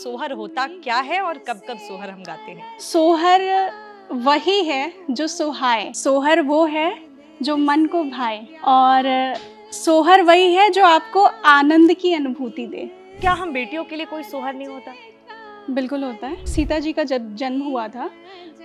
सोहर होता क्या है और कब कब सोहर हम गाते हैं? सोहर वही है जो सुहाए। सोहर वो है जो मन को भाए। और सोहर वही है जो आपको आनंद की अनुभूति दे। क्या हम बेटियों के लिए कोई सोहर नहीं होता? बिल्कुल होता है। सीता जी का जब जन्म हुआ था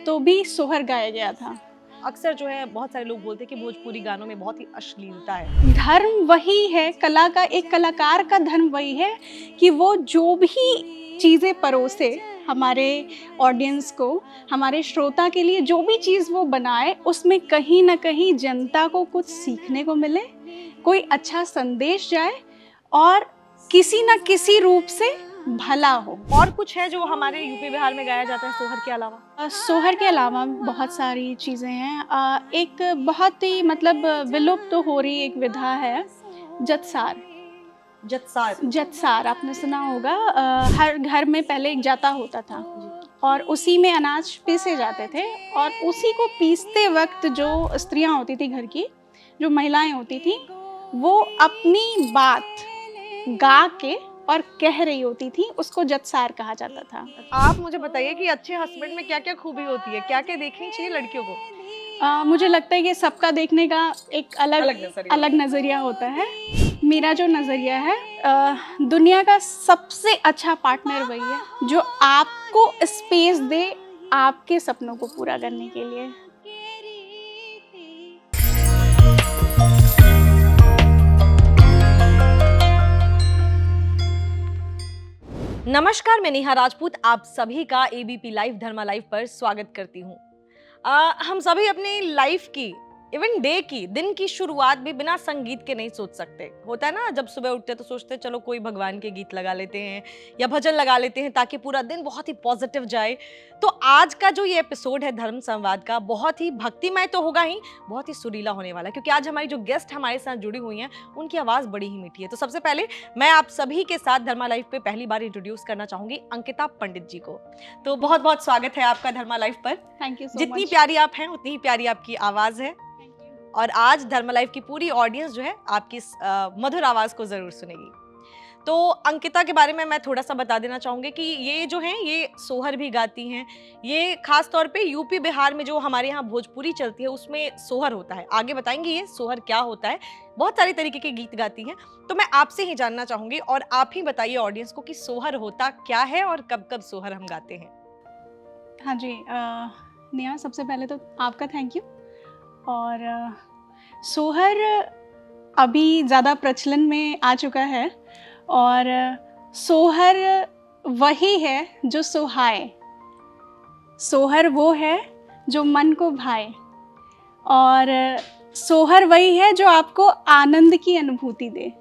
तो भी सोहर गाया गया था। अक्सर जो है बहुत सारे लोग बोलते हैं कि भोजपुरी गानों में बहुत ही अश्लीलता है। धर्म वही है, कला का एक कलाकार का धर्म वही है कि वो जो भी चीज़ें परोसे हमारे ऑडियंस को, हमारे श्रोता के लिए जो भी चीज़ वो बनाए उसमें कहीं ना कहीं जनता को कुछ सीखने को मिले, कोई अच्छा संदेश जाए और किसी न किसी रूप से भला हो। और कुछ है जो हमारे यूपी बिहार में गाया जाता है सोहर के अलावा? सोहर के अलावा बहुत सारी चीज़ें हैं। एक बहुत ही मतलब विलुप्त तो हो रही एक विधा है, जतसार। जतसार। जतसार आपने सुना होगा। हर घर में पहले एक जाता होता था और उसी में अनाज पीसे जाते थे और उसी को पीसते वक्त जो स्त्रियां होती थी, घर की जो महिलाएं होती थी, वो अपनी बात गा के और कह रही होती थी, उसको जतसार कहा जाता था। आप मुझे बताइए कि अच्छे हस्बैंड में क्या क्या खूबी होती है, क्या क्या देखनी चाहिए लड़कियों को? मुझे लगता है कि सबका देखने का एक अलग अलग नज़रिया होता है। मेरा जो नज़रिया है, दुनिया का सबसे अच्छा पार्टनर वही है जो आपको स्पेस दे आपके सपनों को पूरा करने के लिए। नमस्कार, मैं नेहा राजपूत आप सभी का एबीपी लाइव धर्मा लाइव पर स्वागत करती हूँ। हम सभी अपनी लाइफ की, इवन डे की, दिन की शुरुआत भी बिना संगीत के नहीं सोच सकते। होता है ना, जब सुबह उठते हैं तो सोचते हैं चलो कोई भगवान के गीत लगा लेते हैं या भजन लगा लेते हैं ताकि पूरा दिन बहुत ही पॉजिटिव जाए। तो आज का जो ये एपिसोड है धर्म संवाद का, बहुत ही भक्तिमय तो होगा ही, बहुत ही सुरीला होने वाला है, क्योंकि आज हमारी जो गेस्ट हमारे साथ जुड़ी हुई हैं उनकी आवाज़ बड़ी ही मीठी है। तो सबसे पहले मैं आप सभी के साथ धर्मा लाइव पे पहली बार इंट्रोड्यूस करना चाहूंगी अंकिता पंडित जी को। तो बहुत बहुत स्वागत है आपका धर्मा लाइव पर। Thank you so much. जितनी प्यारी आप हैं उतनी ही प्यारी आपकी आवाज़ है और आज धर्मा लाइव की पूरी ऑडियंस जो है आपकी इस मधुर आवाज़ को ज़रूर सुनेगी। तो अंकिता के बारे में मैं थोड़ा सा बता देना चाहूँगी कि ये जो हैं ये सोहर भी गाती हैं। ये खास तौर पे यूपी बिहार में जो हमारे यहाँ भोजपुरी चलती है उसमें सोहर होता है। आगे बताएंगे ये सोहर क्या होता है। बहुत सारे तरीके के गीत गाती हैं। तो मैं आपसे ही जानना चाहूँगी और आप ही बताइए ऑडियंस को कि सोहर होता क्या है और कब कब सोहर हम गाते हैं। हाँ जी, नेहा, सबसे पहले तो आपका थैंक यू। और सोहर अभी ज़्यादा प्रचलन में आ चुका है और सोहर वही है जो सुहाए। सोहर वो है जो मन को भाए और सोहर वही है जो आपको आनंद की अनुभूति दे।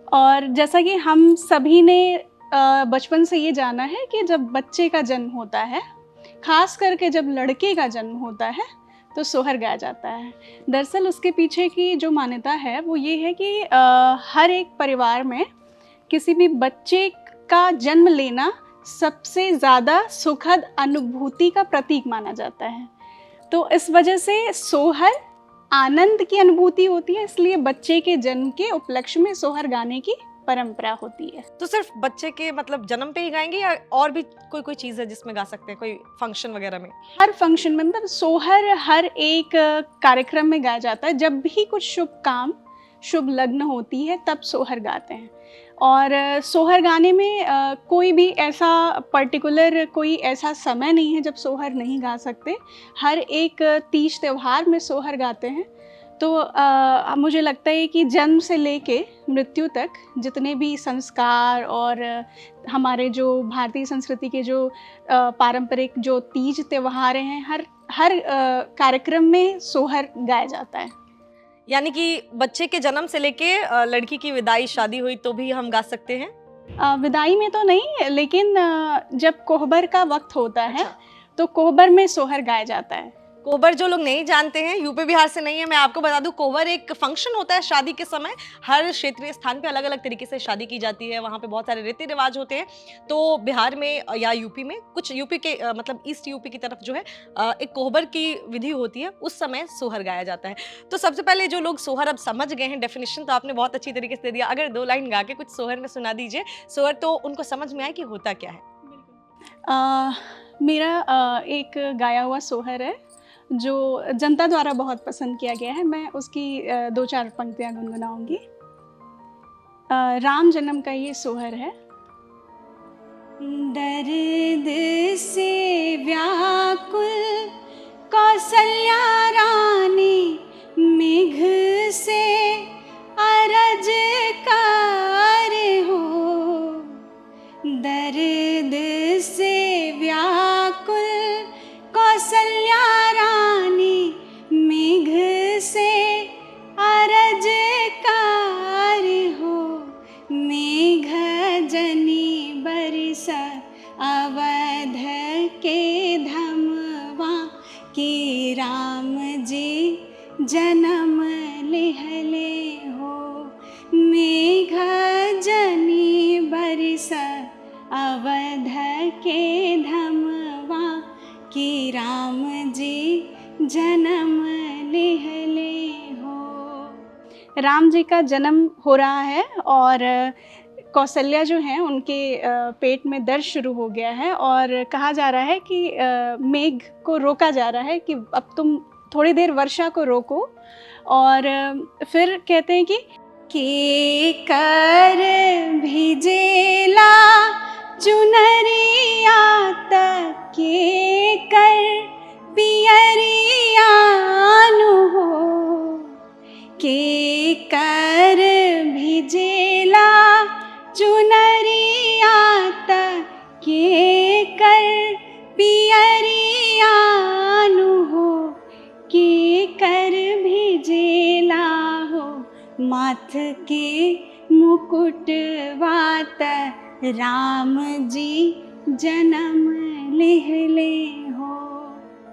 और जैसा कि हम सभी ने बचपन से ये जाना है कि जब बच्चे का जन्म होता है, खास करके जब लड़के का जन्म होता है, तो सोहर गाया जाता है। दरअसल उसके पीछे की जो मान्यता है वो ये है कि हर एक परिवार में किसी भी बच्चे का जन्म लेना सबसे ज़्यादा सुखद अनुभूति का प्रतीक माना जाता है। तो इस वजह से सोहर आनंद की अनुभूति होती है, इसलिए बच्चे के जन्म के उपलक्ष्य में सोहर गाने की परंपरा होती है। तो सिर्फ बच्चे के मतलब जन्म पे ही गाएंगे या और भी कोई कोई चीज़ है जिसमें गा सकते हैं, कोई फंक्शन वगैरह में? हर फंक्शन में, मतलब सोहर हर एक कार्यक्रम में गाया जाता है। जब भी कुछ शुभ काम, शुभ लग्न होती है तब सोहर गाते हैं। और सोहर गाने में कोई भी ऐसा पर्टिकुलर कोई ऐसा समय नहीं है जब सोहर नहीं गा सकते। हर एक तीज त्योहार में सोहर गाते हैं। तो मुझे लगता है कि जन्म से लेके मृत्यु तक जितने भी संस्कार और हमारे जो भारतीय संस्कृति के जो पारंपरिक जो तीज त्योहार हैं, हर कार्यक्रम में सोहर गाया जाता है। यानी कि बच्चे के जन्म से लेके लड़की की विदाई, शादी हुई तो भी हम गा सकते हैं? विदाई में तो नहीं, लेकिन जब कोहबर का वक्त होता है अच्छा। तो कोहबर में सोहर गाया जाता है। कोहबर जो लोग नहीं जानते हैं, यूपी बिहार से नहीं है, मैं आपको बता दूं, कोहबर एक फंक्शन होता है शादी के समय। हर क्षेत्रीय स्थान पे अलग अलग तरीके से शादी की जाती है, वहाँ पे बहुत सारे रीति रिवाज होते हैं। तो बिहार में या यूपी में, कुछ यूपी के मतलब ईस्ट यूपी की तरफ जो है एक कोहबर की विधि होती है, उस समय सोहर गाया जाता है। तो सबसे पहले जो लोग सोहर अब समझ गए हैं, डेफिनेशन तो आपने बहुत अच्छी तरीके से दे दिया। अगर 2 लाइन गा के कुछ सोहर में सुना दीजिए, सोहर तो उनको समझ में आए कि होता क्या है। मेरा एक गाया हुआ सोहर है जो जनता द्वारा बहुत पसंद किया गया है। मैं उसकी 2-4 पंक्तियाँ गुनगुनाऊँगी। राम जन्म का ये सोहर है। दर्द से व्याकुल कौसल्या रानी, मेघ से अरज कार हो। दर्द से व्याकुल कौसल्या रानी, मेघ से अरज कार हो। मेघ जनी बरस अवध के धमवा, कि राम जी जन्म लिहले हो। मेघ जनी बरस अवध के धमवा, कि राम जी जन्म लिहले हो। राम जी का जन्म हो रहा है और कौशल्या जो हैं उनके पेट में दर्द शुरू हो गया है और कहा जा रहा है कि मेघ को रोका जा रहा है कि अब तुम थोड़ी देर वर्षा को रोको। और फिर कहते हैं कि कर भिजेला चुनरिया तक, के कर पियरिया नु हो। के कर भिजेला चुनरिया तक, के कर पियरिया नु हो। के कर भिजेला हो माथ के मुकुट वात, राम जी जन्म लिहले हो।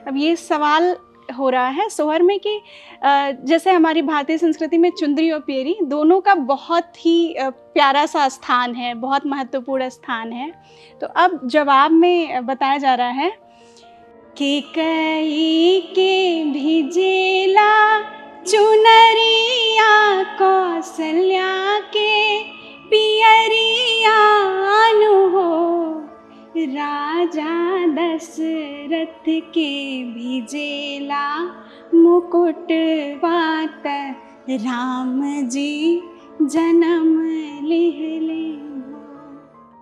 अब ये सवाल हो रहा है सोहर में कि जैसे हमारी भारतीय संस्कृति में चुंदरी और पियरी दोनों का बहुत ही प्यारा सा स्थान है, बहुत महत्वपूर्ण स्थान है। तो अब जवाब में बताया जा रहा है कि कई के भिजेला चुनरिया कौशल्या के पियरिया नु हो। राजा दशरथ के भिजेला मुकुट वात, राम जी जन्म लिहले हो।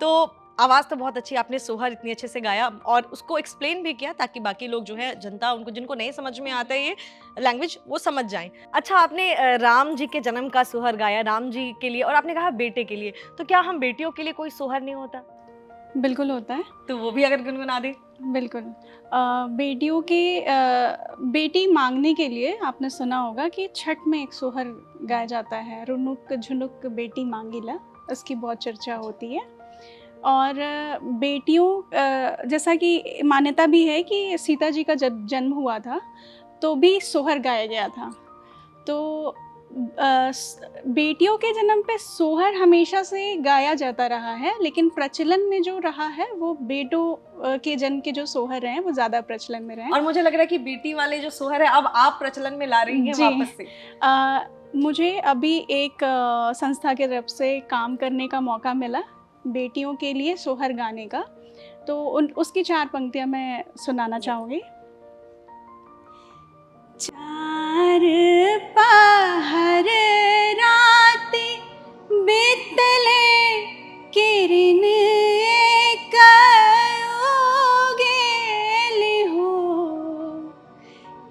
तो आवाज़ तो बहुत अच्छी, आपने सोहर इतनी अच्छे से गाया और उसको एक्सप्लेन भी किया ताकि बाकी लोग जो है जनता, उनको जिनको नहीं समझ में आता है ये लैंग्वेज, वो समझ जाएं। अच्छा, आपने राम जी के जन्म का सोहर गाया राम जी के लिए और आपने कहा बेटे के लिए, तो क्या हम बेटियों के लिए कोई सोहर नहीं होता? बिल्कुल होता है। तो वो भी अगर गुनगुना दे। बिल्कुल। बेटियों के बेटी मांगने के लिए आपने सुना होगा कि छठ में एक सोहर गाया जाता है, रुनुक झुनुक बेटी मांगीला, उसकी बहुत चर्चा होती है। और बेटियों जैसा कि मान्यता भी है कि सीता जी का जब जन्म हुआ था तो भी सोहर गाया गया था। तो बेटियों के जन्म पे सोहर हमेशा से गाया जाता रहा है, लेकिन प्रचलन में जो रहा है वो बेटों के जन्म के जो सोहर हैं वो ज़्यादा प्रचलन में रहे। और मुझे लग रहा है कि बेटी वाले जो सोहर है अब आप प्रचलन में ला रही हैं वापस से। मुझे अभी एक संस्था की तरफ से काम करने का मौका मिला बेटियों के लिए सोहर गाने का, तो उसकी 4 पंक्तियाँ मैं सुनाना चाहूँगी। 4 पहर रात बीतले, किरण गेली हो।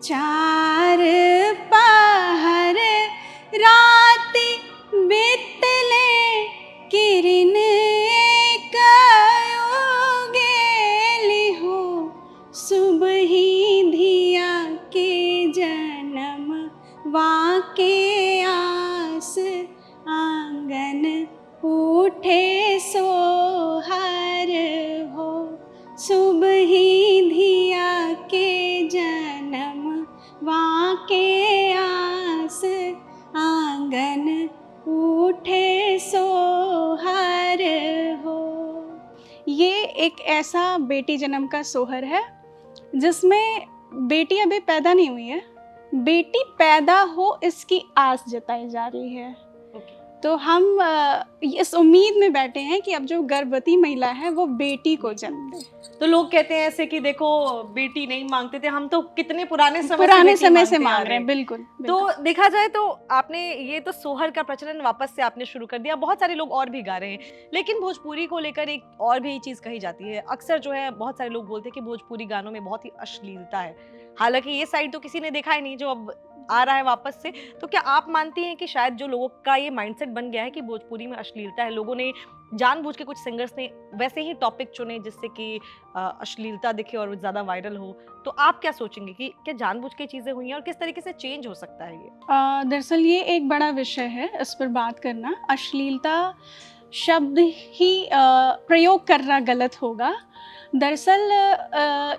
4 पहर रात बीतले, किरण गेली हो। सुबही धिया के जन्म वाके आस, आंगन उठे सोहर हो। सुबही धिया के जन्म वाके आस, आंगन उठे सोहर हो। ये एक ऐसा बेटी जन्म का सोहर है जिसमें बेटी अभी पैदा नहीं हुई है, बेटी पैदा हो इसकी आस जताई जा रही है। तो हम इस उम्मीद में बैठे हैं कि अब जो गर्भवती महिला है वो बेटी को जन्म दे। तो लोग कहते हैं ऐसे कि देखो बेटी नहीं मांगते थे, हम तो कितने पुराने समय से मांग रहे हैं। बिल्कुल, बिल्कुल। तो देखा जाए तो आपने ये तो सोहर का प्रचलन वापस से आपने शुरू कर दिया, बहुत सारे लोग और भी गा रहे हैं, लेकिन भोजपुरी को लेकर एक और भी चीज कही जाती है। अक्सर जो है बहुत सारे लोग बोलते हैं कि भोजपुरी गानों में बहुत ही अश्लीलता है। हालांकि ये साइड तो किसी ने देखा ही नहीं जो अब आ रहा है वापस से। तो क्या आप मानती हैं कि शायद जो लोगों का ये माइंडसेट बन गया है कि भोजपुरी में अश्लीलता है, लोगों ने जानबूझ के, कुछ सिंगर्स ने वैसे ही टॉपिक चुने जिससे कि अश्लीलता दिखे और ज्यादा वायरल हो, तो आप क्या सोचेंगे कि क्या जानबूझ के चीजें हुई हैं और किस तरीके से चेंज हो सकता है ये? दरअसल ये एक बड़ा विषय है, इस पर बात करना। अश्लीलता शब्द ही प्रयोग करना गलत होगा। दरअसल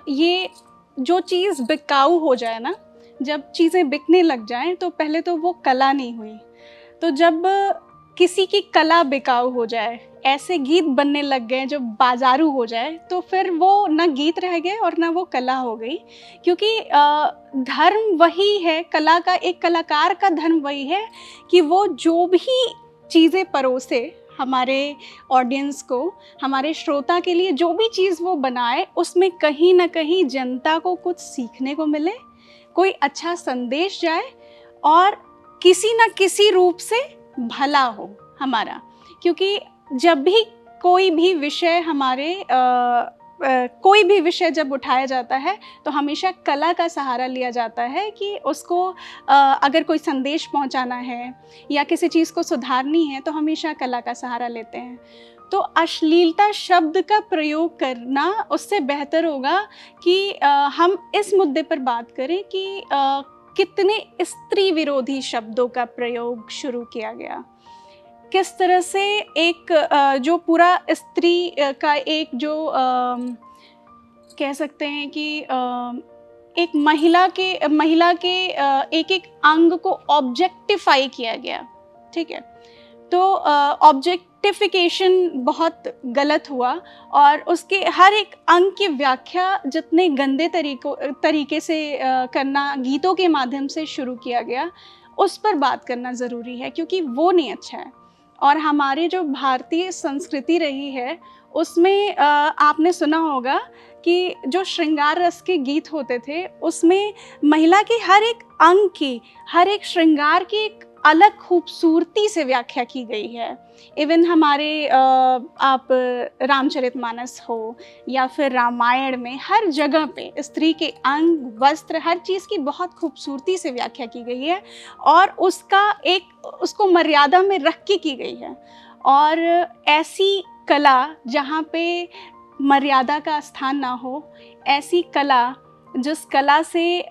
ये जो चीज़ बिकाऊ हो जाए ना, जब चीज़ें बिकने लग जाएं तो पहले तो वो कला नहीं हुई। तो जब किसी की कला बिकाऊ हो जाए, ऐसे गीत बनने लग गए जो बाजारू हो जाए, तो फिर वो ना गीत रह गए और ना वो कला हो गई। क्योंकि धर्म वही है, कला का, एक कलाकार का धर्म वही है कि वो जो भी चीज़ें परोसे हमारे ऑडियंस को, हमारे श्रोता के लिए जो भी चीज़ वो बनाए, उसमें कहीं ना कहीं जनता को कुछ सीखने को मिले, कोई अच्छा संदेश जाए और किसी न किसी रूप से भला हो हमारा। क्योंकि जब भी कोई भी विषय कोई भी विषय जब उठाया जाता है तो हमेशा कला का सहारा लिया जाता है कि उसको अगर कोई संदेश पहुंचाना है या किसी चीज़ को सुधारनी है तो हमेशा कला का सहारा लेते हैं। तो अश्लीलता शब्द का प्रयोग करना उससे बेहतर होगा कि हम इस मुद्दे पर बात करें कि कितने स्त्री विरोधी शब्दों का प्रयोग शुरू किया गया, किस तरह से एक जो पूरा स्त्री का एक जो कह सकते हैं कि एक महिला के एक एक अंग को ऑब्जेक्टिफाई किया गया। ठीक है, तो ऑब्जेक्टिफिकेशन बहुत गलत हुआ और उसके हर एक अंग की व्याख्या जितने गंदे तरीके से करना गीतों के माध्यम से शुरू किया गया, उस पर बात करना ज़रूरी है, क्योंकि वो नहीं अच्छा है। और हमारी जो भारतीय संस्कृति रही है उसमें आपने सुना होगा कि जो श्रृंगार रस के गीत होते थे उसमें महिला के हर एक अंग की, हर एक श्रृंगार की एक अलग खूबसूरती से व्याख्या की गई है। इवन हमारे आप रामचरितमानस हो या फिर रामायण में हर जगह पे स्त्री के अंग, वस्त्र, हर चीज़ की बहुत खूबसूरती से व्याख्या की गई है और उसको मर्यादा में रख के की गई है। और ऐसी कला जहाँ पे मर्यादा का स्थान ना हो, ऐसी कला जिस कला से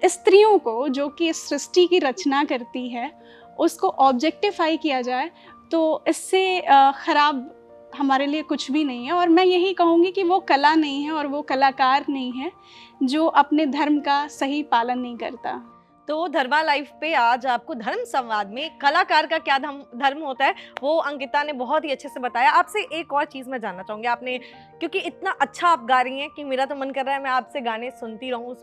स्त्रियों को, जो कि सृष्टि की रचना करती है, उसको ऑब्जेक्टिफाई किया जाए, तो इससे ख़राब हमारे लिए कुछ भी नहीं है। और मैं यही कहूँगी कि वो कला नहीं है और वो कलाकार नहीं है जो अपने धर्म का सही पालन नहीं करता। तो धर्मा लाइफ पे आज आपको धर्म संवाद में कलाकार का क्या धर्म होता है वो अंकिता ने बहुत ही अच्छे से बताया। आपसे एक और चीज़ मैं जानना चाहूँगी, आपने, क्योंकि इतना अच्छा आप गा रही हैं कि मेरा तो मन कर रहा है मैं आपसे गाने सुनती रहूँ।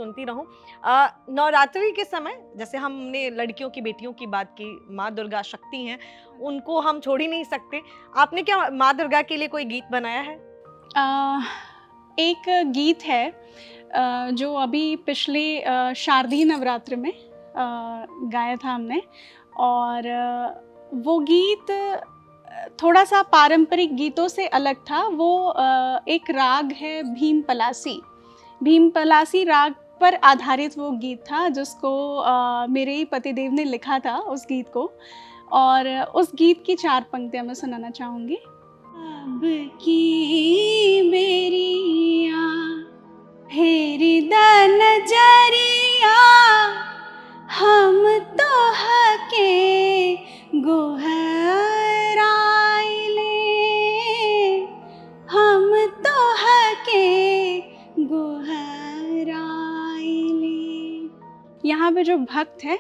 नवरात्रि के समय जैसे हमने लड़कियों की, बेटियों की बात की, माँ दुर्गा शक्ति हैं, उनको हम छोड़ ही नहीं सकते। आपने क्या माँ दुर्गा के लिए कोई गीत बनाया है? एक गीत है जो अभी पिछले शारदीय नवरात्र में गाया था हमने, और वो गीत थोड़ा सा पारंपरिक गीतों से अलग था। वो एक राग है भीम पलासी राग पर आधारित वो गीत था, जिसको मेरे ही पतिदेव ने लिखा था उस गीत को। और उस गीत की 4 पंक्तियां मैं सुनाना चाहूँगी। अब की बेरिया फेरी द नजरिया, हम तो हके गोहराइले, हम तो हके गोहराइले। यहाँ पे जो भक्त है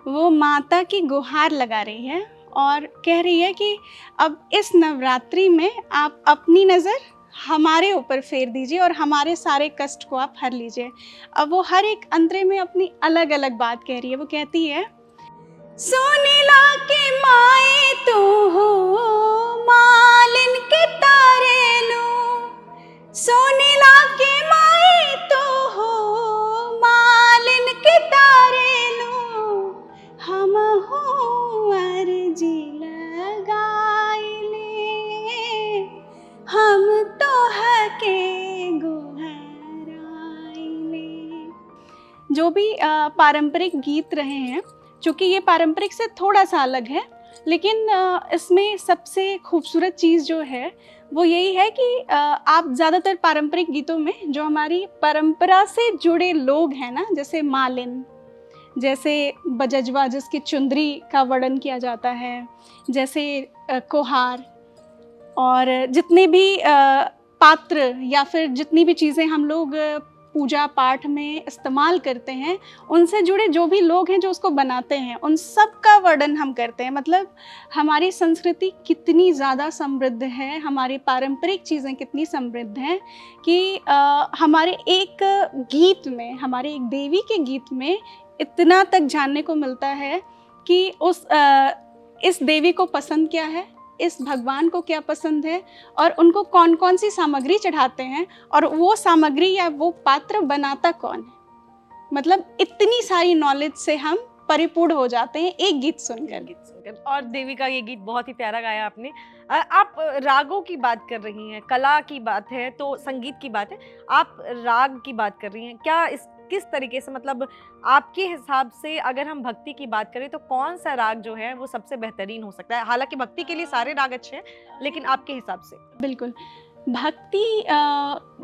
वो माता की गुहार लगा रही है और कह रही है कि अब इस नवरात्रि में आप अपनी नज़र हमारे ऊपर फेर दीजिए और हमारे सारे कष्ट को आप हर लीजिए। अब वो हर एक अंतरे में अपनी अलग अलग बात कह रही है। वो कहती है, सोनीला के माए तू हो मालिन के तारेलू, सोनीला के माई तू हो मालिन के तारेलू, हम हो अर्जी लगाइले, हम तो हके गुहराइले। जो भी पारंपरिक गीत रहे हैं, चूँकि ये पारंपरिक से थोड़ा सा अलग है, लेकिन इसमें सबसे खूबसूरत चीज़ जो है वो यही है कि आप ज़्यादातर पारंपरिक गीतों में जो हमारी परंपरा से जुड़े लोग हैं ना, जैसे मालिन, जैसे बजजवा जिसकी चुंदरी का वर्णन किया जाता है, जैसे कोहार, और जितने भी पात्र या फिर जितनी भी चीज़ें हम लोग पूजा पाठ में इस्तेमाल करते हैं, उनसे जुड़े जो भी लोग हैं जो उसको बनाते हैं, उन सब का वर्णन हम करते हैं। मतलब हमारी संस्कृति कितनी ज़्यादा समृद्ध है, हमारी पारंपरिक चीज़ें कितनी समृद्ध हैं कि हमारे एक गीत में, हमारे एक देवी के गीत में इतना तक जानने को मिलता है कि इस देवी को पसंद क्या है, इस भगवान को क्या पसंद है, और उनको कौन कौन सी सामग्री चढ़ाते हैं, और वो सामग्री या वो पात्र बनाता कौन है। मतलब इतनी सारी नॉलेज से हम परिपूर्ण हो जाते हैं एक गीत सुनकर। और देवी का ये गीत बहुत ही प्यारा गाया आपने। आप रागों की बात कर रही हैं, कला की बात है तो संगीत की बात है, आप राग की बात कर रही हैं। क्या किस तरीके से, मतलब आपके हिसाब से अगर हम भक्ति की बात करें तो कौन सा राग जो है वो सबसे बेहतरीन हो सकता है? हालांकि भक्ति के लिए सारे राग अच्छे हैं, लेकिन आपके हिसाब से। बिल्कुल, भक्ति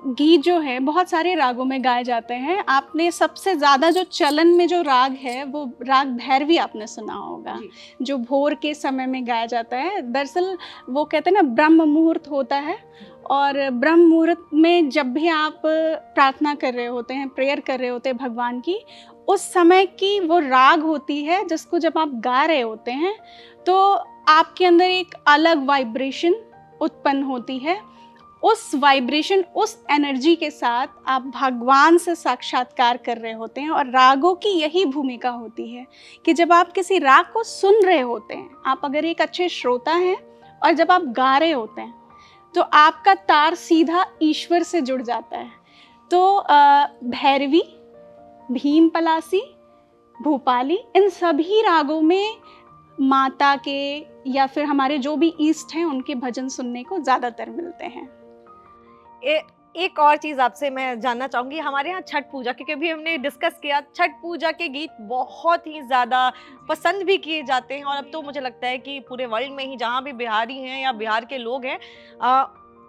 गीत जो है बहुत सारे रागों में गाए जाते हैं। आपने सबसे ज़्यादा जो चलन में जो राग है वो राग भैरवी आपने सुना होगा, जो भोर के समय में गाया जाता है। दरअसल वो कहते हैं ना, ब्रह्म मुहूर्त होता है, और ब्रह्म मुहूर्त में जब भी आप प्रार्थना कर रहे होते हैं, प्रेयर कर रहे होते हैं भगवान की, उस समय की वो राग होती है जिसको जब आप गा रहे होते हैं तो आपके अंदर एक अलग वाइब्रेशन उत्पन्न होती है। उस वाइब्रेशन, उस एनर्जी के साथ आप भगवान से साक्षात्कार कर रहे होते हैं। और रागों की यही भूमिका होती है कि जब आप किसी राग को सुन रहे होते हैं, आप अगर एक अच्छे श्रोता हैं और जब आप गा रहे होते हैं तो आपका तार सीधा ईश्वर से जुड़ जाता है। तो भैरवी, भीम पलासी, भूपाली, इन सभी रागों में माता के या फिर हमारे जो भी ईष्ट हैं उनके भजन सुनने को ज़्यादातर मिलते हैं। एक और चीज़ आपसे मैं जानना चाहूँगी, हमारे यहाँ छठ पूजा, क्योंकि अभी हमने डिस्कस किया, छठ पूजा के गीत बहुत ही ज़्यादा पसंद भी किए जाते हैं, और अब तो मुझे लगता है कि पूरे वर्ल्ड में ही जहाँ भी बिहारी हैं या बिहार के लोग हैं,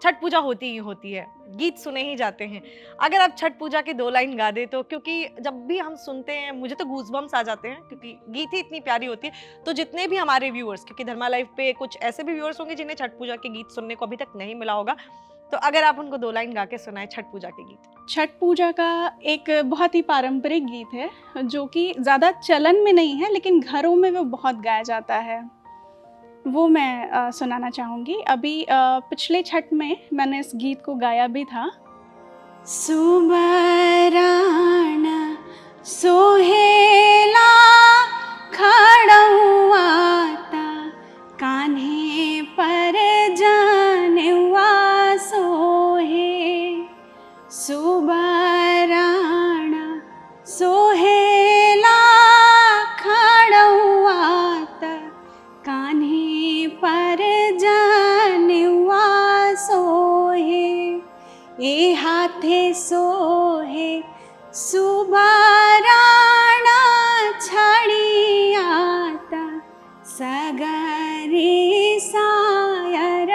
छठ पूजा होती ही होती है, गीत सुने ही जाते हैं। अगर आप छठ पूजा के 2 लाइन गा दे तो, क्योंकि जब भी हम सुनते हैं मुझे तो गूज़बम्स आ जाते हैं, क्योंकि गीत ही इतनी प्यारी होती है। तो जितने भी हमारे व्यूअर्स, क्योंकि धर्मा लाइव पे कुछ ऐसे भी व्यूअर्स होंगे जिन्हें छठ पूजा के गीत सुनने को अभी तक नहीं मिला होगा, तो अगर आप उनको 2 लाइन गा के सुनाए छठ पूजा के गीत। छठ पूजा का एक बहुत ही पारंपरिक गीत है जो कि ज़्यादा चलन में नहीं है, लेकिन घरों में वो बहुत गाया जाता है, वो मैं सुनाना चाहूँगी। अभी पिछले छठ में मैंने इस गीत को गाया भी था। सुबराण सोहेला खड़ुआता, कान्हे पर जानेवा सोहे। सुबराण सोहेला खड़ुआता, कान्हे पर जानेवा सोहे। ए हाथे सोहे सुबराणा छड़ियाता, सगरे सायर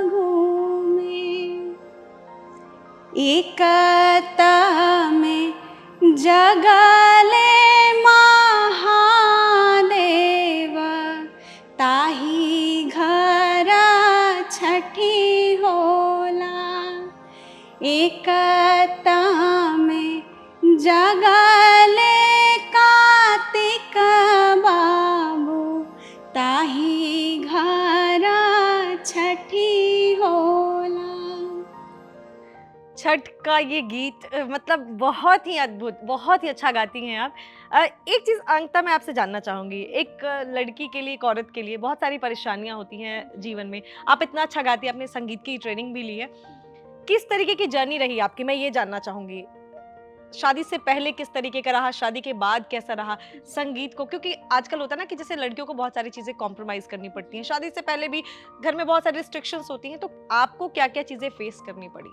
घूमे। एकता में जगले महादेव, ताही घर छठी होला। एकता में जगले कार्तिक बाबू, ताही घर छठी होला। छठ का ये गीत मतलब बहुत ही अद्भुत, बहुत ही अच्छा गाती हैं आप। एक चीज़ अंकता मैं आपसे जानना चाहूँगी, एक लड़की के लिए, एक औरत के लिए बहुत सारी परेशानियाँ होती हैं जीवन में। आप इतना अच्छा गाती हैं, आपने संगीत की ट्रेनिंग भी ली है। किस तरीके की जर्नी रही आपकी, मैं ये जानना चाहूँगी? शादी से पहले किस तरीके का रहा, शादी के बाद कैसा रहा संगीत को? क्योंकि आजकल होता है ना कि जैसे लड़कियों को बहुत सारी चीज़ें कॉम्प्रोमाइज़ करनी पड़ती हैं। शादी से पहले भी घर में बहुत सारी रिस्ट्रिक्शंस होती हैं, तो आपको क्या-क्या चीज़ें फेस करनी पड़ी?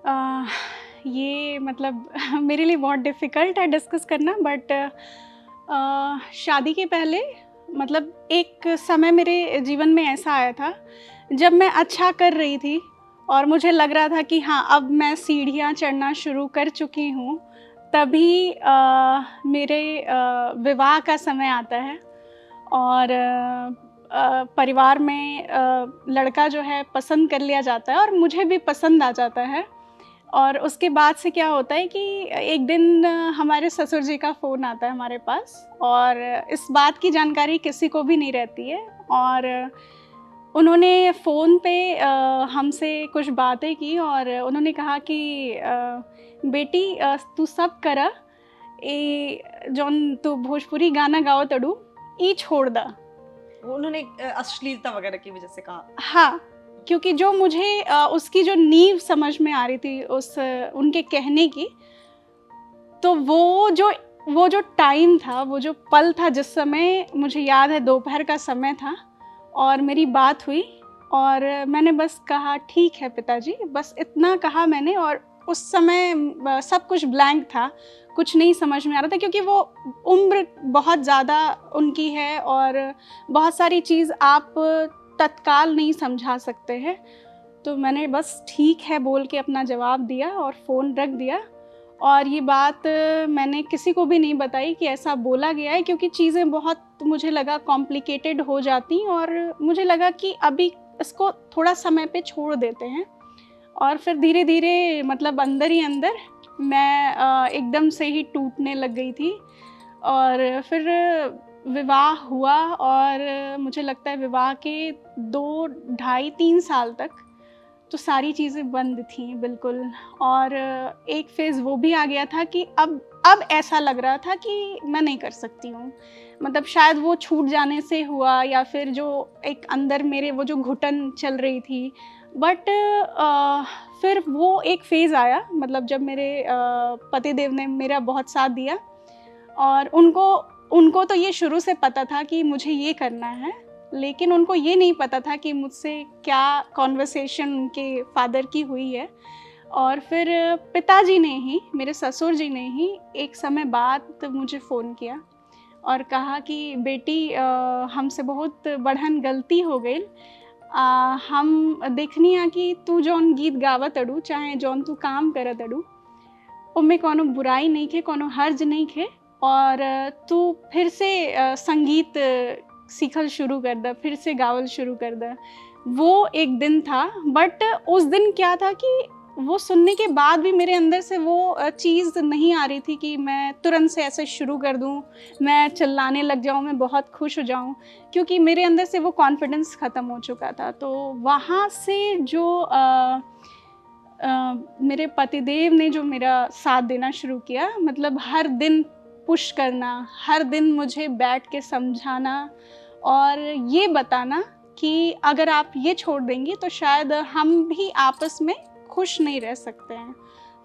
अ, ये मतलब मेरे लिए बहुत डिफ़िकल्ट है डिस्कस करना, बट शादी के पहले मतलब एक समय मेरे जीवन में ऐसा आया था जब मैं अच्छा कर रही थी और मुझे लग रहा था कि हाँ, अब मैं सीढ़ियाँ चढ़ना शुरू कर चुकी हूँ। तभी मेरे विवाह का समय आता है और परिवार में लड़का जो है पसंद कर लिया जाता है और मुझे भी पसंद आ जाता है। और उसके बाद से क्या होता है कि एक दिन हमारे ससुर जी का फ़ोन आता है हमारे पास और इस बात की जानकारी किसी को भी नहीं रहती है। और उन्होंने फ़ोन पे हमसे कुछ बातें की और उन्होंने कहा कि बेटी तू सब करा ए जौन तू भोजपुरी गाना गाओ तड़ू ई छोड़ दा। उन्होंने अश्लीलता वगैरह की वजह से कहा। हाँ, क्योंकि जो मुझे उसकी जो नींव समझ में आ रही थी उस उनके कहने की, तो वो जो टाइम था, वो जो पल था जिस समय मुझे याद है दोपहर का समय था और मेरी बात हुई और मैंने बस कहा ठीक है पिताजी, बस इतना कहा मैंने। और उस समय सब कुछ ब्लैंक था, कुछ नहीं समझ में आ रहा था क्योंकि वो उम्र बहुत ज़्यादा उनकी है और बहुत सारी चीज़ आप तत्काल नहीं समझा सकते हैं। तो मैंने बस ठीक है बोल के अपना जवाब दिया और फ़ोन रख दिया। और ये बात मैंने किसी को भी नहीं बताई कि ऐसा बोला गया है, क्योंकि चीज़ें बहुत मुझे लगा कॉम्प्लिकेटेड हो जाती और मुझे लगा कि अभी इसको थोड़ा समय पे छोड़ देते हैं। और फिर धीरे-धीरे मतलब अंदर ही अंदर मैं एकदम से ही टूटने लग गई थी और फिर विवाह हुआ और मुझे लगता है विवाह के 2 ढाई 3 साल तक तो सारी चीज़ें बंद थीं बिल्कुल। और एक फ़ेज़ वो भी आ गया था कि अब ऐसा लग रहा था कि मैं नहीं कर सकती हूँ। मतलब शायद वो छूट जाने से हुआ या फिर जो एक अंदर मेरे वो जो घुटन चल रही थी। बट फिर वो एक फ़ेज़ आया, मतलब जब मेरे पतिदेव ने मेरा बहुत साथ दिया और उनको तो ये शुरू से पता था कि मुझे ये करना है, लेकिन उनको ये नहीं पता था कि मुझसे क्या कॉन्वर्सेशन उनके फादर की हुई है। और फिर पिताजी ने ही, मेरे ससुर जी ने ही एक समय बाद मुझे फ़ोन किया और कहा कि बेटी हमसे बहुत बड़हन गलती हो गई। हम देखनी है कि तू जौन गीत गावत अड़ू, चाहे जौन तू काम करत अड़ू, उनमें कोनो बुराई नहीं खे, कोनो हर्ज नहीं खे। और तू फिर से संगीत सीखल शुरू कर द, फिर से गावल शुरू कर द। वो एक दिन था, बट उस दिन क्या था कि वो सुनने के बाद भी मेरे अंदर से वो चीज़ नहीं आ रही थी कि मैं तुरंत से ऐसे शुरू कर दूँ, मैं चिल्लाने लग जाऊँ, मैं बहुत खुश हो जाऊँ, क्योंकि मेरे अंदर से वो कॉन्फिडेंस ख़त्म हो चुका था। तो वहाँ से जो मेरे पतिदेव ने जो मेरा साथ देना शुरू किया, मतलब हर दिन पुश करना, हर दिन मुझे बैठ के समझाना और ये बताना कि अगर आप ये छोड़ देंगी तो शायद हम भी आपस में खुश नहीं रह सकते हैं।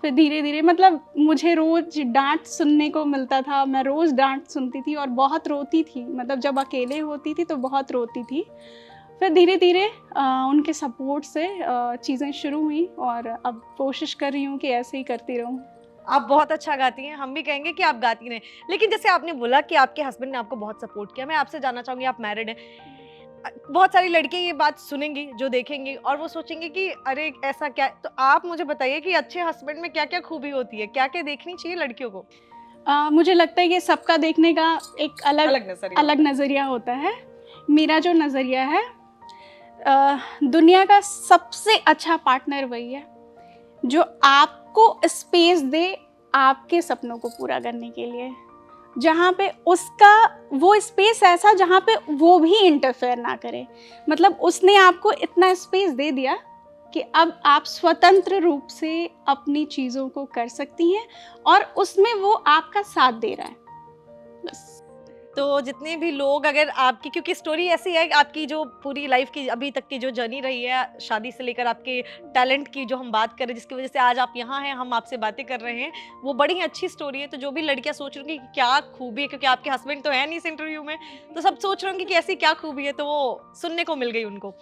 फिर धीरे-धीरे मतलब मुझे रोज़ डाँट सुनने को मिलता था, मैं रोज़ डाँट सुनती थी और बहुत रोती थी, मतलब जब अकेले होती थी तो बहुत रोती थी। फिर धीरे-धीरे उनके सपोर्ट से चीज़ें शुरू हुई और अब कोशिश कर रही हूँ कि ऐसे ही करती रहूँ। आप बहुत अच्छा गाती हैं, हम भी कहेंगे कि आप गाती रहें। लेकिन जैसे आपने बोला कि आपके हस्बैंड ने आपको बहुत सपोर्ट किया, मैं आपसे जानना चाहूँगी, आप मैरिड हैं। बहुत सारी लड़कियाँ ये बात सुनेंगी, जो देखेंगी और वो सोचेंगी कि अरे! ऐसा क्या है? तो आप मुझे बताइए कि अच्छे हस्बैंड में क्या-क्या खूबी होती है? क्या-क्या देखनी चाहिए लड़कियों को? मुझे लगता है कि सबका देखने का एक अलग नज़रिया अलग होता है। नज़रिया होता है। मेरा जो नज़रिया है, दुनिया का सबसे अच्छा पार्टनर वही है जो आपको स्पेस दे आपके सपनों को पूरा करने के लिए, जहाँ पे उसका वो स्पेस ऐसा जहाँ पे वो भी इंटरफेयर ना करे। मतलब उसने आपको इतना स्पेस दे दिया कि अब आप स्वतंत्र रूप से अपनी चीज़ों को कर सकती हैं और उसमें वो आपका साथ दे रहा है, बस। तो जितने भी लोग अगर आपकी, क्योंकि स्टोरी ऐसी है कि आपकी जो पूरी लाइफ की अभी तक की जो जर्नी रही है, शादी से लेकर आपके टैलेंट की जो हम बात करें, जिसकी वजह से आज आप यहाँ हैं, हम आपसे बातें कर रहे हैं, वो बड़ी ही अच्छी स्टोरी है। तो जो भी लड़कियां सोच रही होंगी कि क्या खूबी है, क्योंकि आपके हस्बैंड तो है नहीं इस इंटरव्यू में, तो सब सोच रहे होंगे कि ऐसी क्या खूबी है, तो वो सुनने को मिल गई उनको।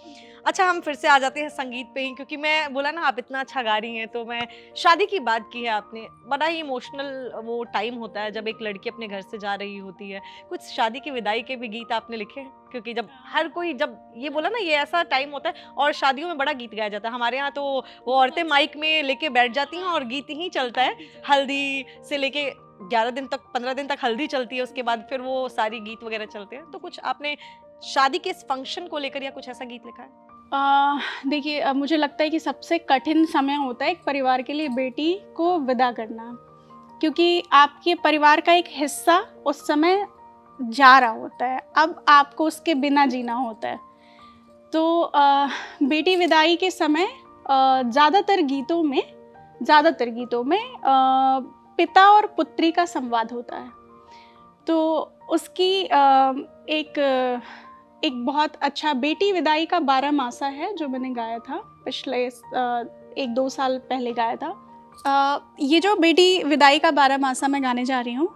अच्छा, हम फिर से आ जाते हैं संगीत पे ही, क्योंकि मैं बोला ना आप इतना अच्छा गा रही हैं, तो मैं शादी की बात की है आपने, बड़ा ही इमोशनल वो टाइम होता है जब एक लड़की अपने घर से जा रही होती है। कुछ शादी की विदाई के भी गीत आपने लिखे हैं? क्योंकि जब हर कोई, जब ये बोला ना, ये ऐसा टाइम होता है और शादियों में बड़ा गीत गाया जाता है। हमारे यहाँ तो वो औरतें माइक में लेके बैठ जाती हैं और गीत ही चलता है। हल्दी से लेके 11 दिन तक, 15 दिन तक हल्दी चलती है, उसके बाद फिर वो सारी गीत वगैरह चलते हैं। तो कुछ आपने शादी के इस फंक्शन को लेकर या कुछ ऐसा गीत लिखा है? देखिए, मुझे लगता है कि सबसे कठिन समय होता है एक परिवार के लिए बेटी को विदा करना, क्योंकि आपके परिवार का एक हिस्सा उस समय जा रहा होता है, अब आपको उसके बिना जीना होता है। तो बेटी विदाई के समय ज़्यादातर गीतों में पिता और पुत्री का संवाद होता है। तो उसकी एक बहुत अच्छा बेटी विदाई का 12 मासा है जो मैंने गाया था, पिछले 1-2 साल पहले गाया था। ये जो बेटी विदाई का 12 मासा मैं गाने जा रही हूँ,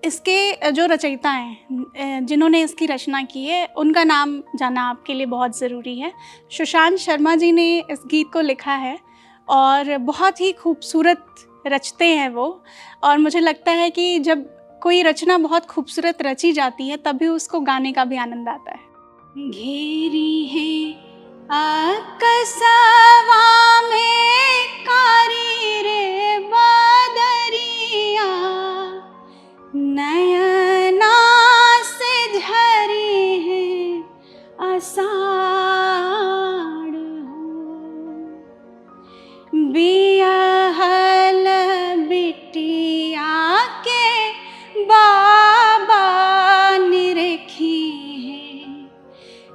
इसके जो रचयिता हैं, जिन्होंने इसकी रचना की है, उनका नाम जानना आपके लिए बहुत ज़रूरी है। सुशांत शर्मा जी ने इस गीत को लिखा है और बहुत ही खूबसूरत रचते हैं वो, और मुझे लगता है कि जब कोई रचना बहुत खूबसूरत रची जाती है तभी उसको गाने का भी आनंद आता है। घेरी है आकाशवा में कारी रे बदरिया, नयना से झरी है आषाढ़ हो, बियाहल बिटिया के बाबा निरखी है,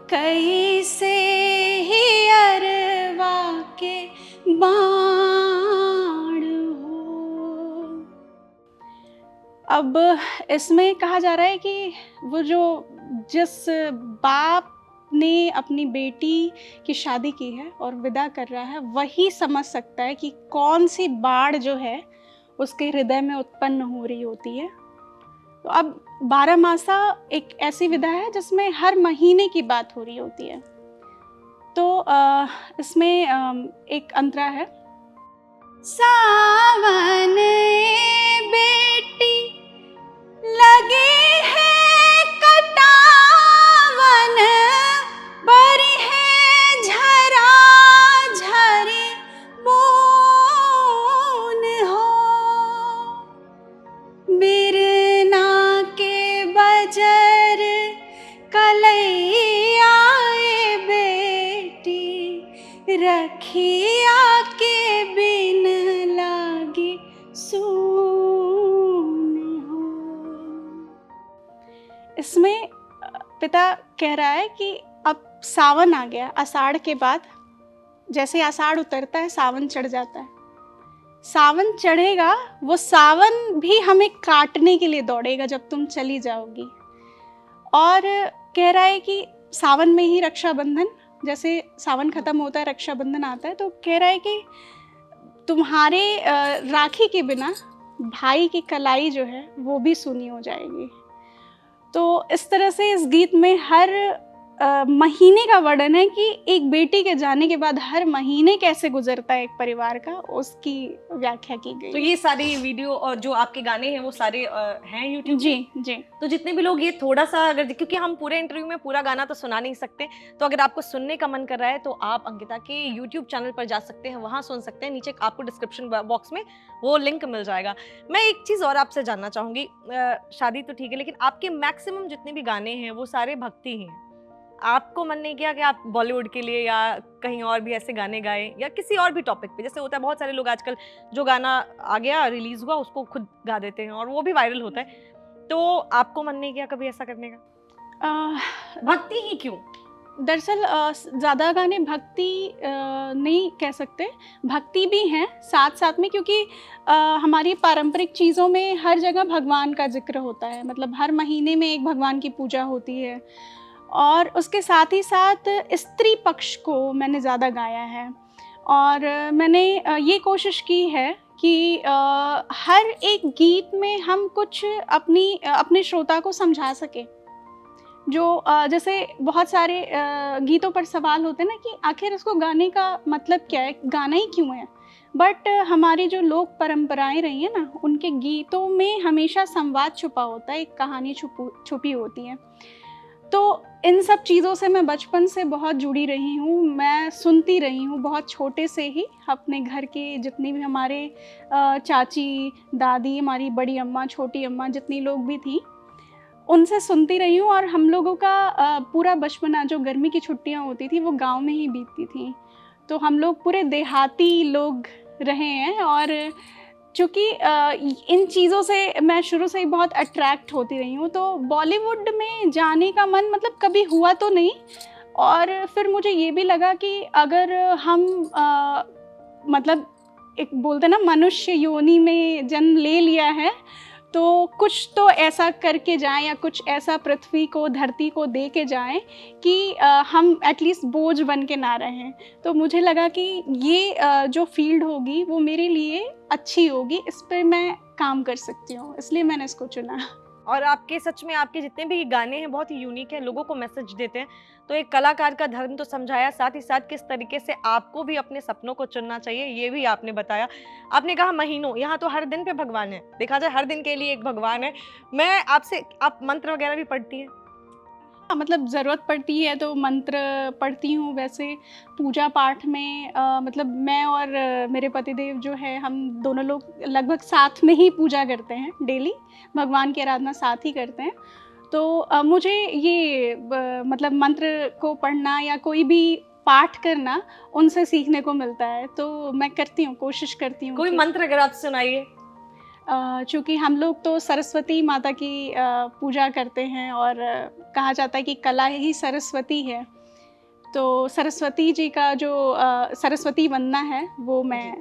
कैसे ही अरवा के बाण हो। अब इसमें कहा जा रहा है कि वो जिस बाप ने अपनी बेटी की शादी की है और विदा कर रहा है, वही समझ सकता है कि कौन सी बाढ़ जो है उसके हृदय में उत्पन्न हो रही होती है। तो अब 12 मासा एक ऐसी विधा है जिसमें हर महीने की बात हो रही होती है। तो इसमें एक अंतरा है, सावन बेटी लगे है कटावन, बरी है झरा झरी बून हो, बिरना के बजर कलैया बेटी, रखिया के बिन लागे सून हो। इसमें पिता कह रहा है कि अब सावन आ गया, आषाढ़ के बाद जैसे आषाढ़ उतरता है सावन चढ़ जाता है, सावन चढ़ेगा, वो सावन भी हमें काटने के लिए दौड़ेगा जब तुम चली जाओगी। और कह रहा है कि सावन में ही रक्षाबंधन, जैसे सावन खत्म होता है रक्षाबंधन आता है, तो कह रहा है कि तुम्हारे राखी के बिना भाई की कलाई जो है वो भी सूनी हो जाएगी। तो इस तरह से इस गीत में हर महीने का वर्णन है कि एक बेटी के जाने के बाद हर महीने कैसे गुजरता है एक परिवार का, उसकी व्याख्या की गई। तो ये सारी वीडियो और जो आपके गाने हैं वो सारे हैं यूट्यूब? जी। तो जितने भी लोग ये थोड़ा सा, अगर, क्योंकि हम पूरे इंटरव्यू में पूरा गाना तो सुना नहीं सकते, तो अगर आपको सुनने का मन कर रहा है तो आप अंकिता के यूट्यूब चैनल पर जा सकते हैं, वहाँ सुन सकते हैं। नीचे आपको डिस्क्रिप्शन बॉक्स में वो लिंक मिल जाएगा। मैं एक चीज़ और आपसे जानना चाहूँगी, शादी तो ठीक है, लेकिन आपके मैक्सिमम जितने भी गाने हैं वो सारे भक्ति ही हैं। आपको मन नहीं किया कि आप बॉलीवुड के लिए या कहीं और भी ऐसे गाने गाएं, या किसी और भी टॉपिक पे? जैसे होता है बहुत सारे लोग आजकल जो गाना आ गया, रिलीज हुआ, उसको खुद गा देते हैं और वो भी वायरल होता है। तो आपको मन नहीं किया कभी ऐसा करने का? भक्ति ही क्यों? दरअसल ज़्यादा गाने भक्ति नहीं कह सकते, भक्ति भी हैं साथ साथ में, क्योंकि हमारी पारंपरिक चीज़ों में हर जगह भगवान का जिक्र होता है, मतलब हर महीने में एक भगवान की पूजा होती है। और उसके साथ ही साथ स्त्री पक्ष को मैंने ज़्यादा गाया है। और मैंने ये कोशिश की है कि हर एक गीत में हम कुछ अपने श्रोता को समझा सकें। जो जैसे बहुत सारे गीतों पर सवाल होते हैं ना कि आखिर उसको गाने का मतलब क्या है, गाना ही क्यों है। बट हमारी जो लोक परंपराएं रही हैं ना, उनके गीतों में हमेशा संवाद छुपा होता है, एक कहानी छुपी होती है। तो इन सब चीज़ों से मैं बचपन से बहुत जुड़ी रही हूँ, मैं सुनती रही हूँ बहुत छोटे से ही। अपने घर के जितनी भी हमारे चाची, दादी, हमारी बड़ी अम्मा, छोटी अम्मा, जितनी लोग भी थी, उनसे सुनती रही हूँ। और हम लोगों का पूरा बचपना, जो गर्मी की छुट्टियाँ होती थी, वो गांव में ही बीतती थी। तो हम लोग पूरे देहाती लोग रहे हैं। और चूँकि इन चीज़ों से मैं शुरू से ही बहुत अट्रैक्ट होती रही हूँ, तो बॉलीवुड में जाने का मन मतलब कभी हुआ तो नहीं। और फिर मुझे ये भी लगा कि अगर हम मतलब एक बोलते हैं ना, मनुष्य योनि में जन्म ले लिया है, तो कुछ तो ऐसा करके जाएं, या कुछ ऐसा पृथ्वी को, धरती को दे के जाएं कि हम एटलीस्ट बोझ बन के ना रहें। तो मुझे लगा कि ये जो फील्ड होगी वो मेरे लिए अच्छी होगी, इस पर मैं काम कर सकती हूँ, इसलिए मैंने इसको चुना। और आपके सच में आपके जितने भी गाने हैं बहुत ही यूनिक हैं, लोगों को मैसेज देते हैं। तो एक कलाकार का धर्म तो समझाया, साथ ही साथ किस तरीके से आपको भी अपने सपनों को चुनना चाहिए ये भी आपने बताया। आपने कहा महीनों, यहाँ तो हर दिन पे भगवान है, देखा जाए हर दिन के लिए एक भगवान है। मैं आपसे, आप मंत्र वगैरह भी पढ़ती हैं? हाँ, मतलब ज़रूरत पड़ती है तो मंत्र पढ़ती हूँ। वैसे पूजा पाठ में मतलब मैं और मेरे पतिदेव जो है, हम दोनों लोग लगभग साथ में ही पूजा करते हैं, डेली भगवान की आराधना साथ ही करते हैं। तो मुझे ये मतलब मंत्र को पढ़ना या कोई भी पाठ करना उनसे सीखने को मिलता है, तो मैं करती हूँ, कोशिश करती हूँ कोई कि मंत्र अगर आप सुनाइए। चूँकि हम लोग तो सरस्वती माता की पूजा करते हैं, और कहा जाता है कि कला ही सरस्वती है। तो सरस्वती जी का जो सरस्वती वंदना है, वो मैं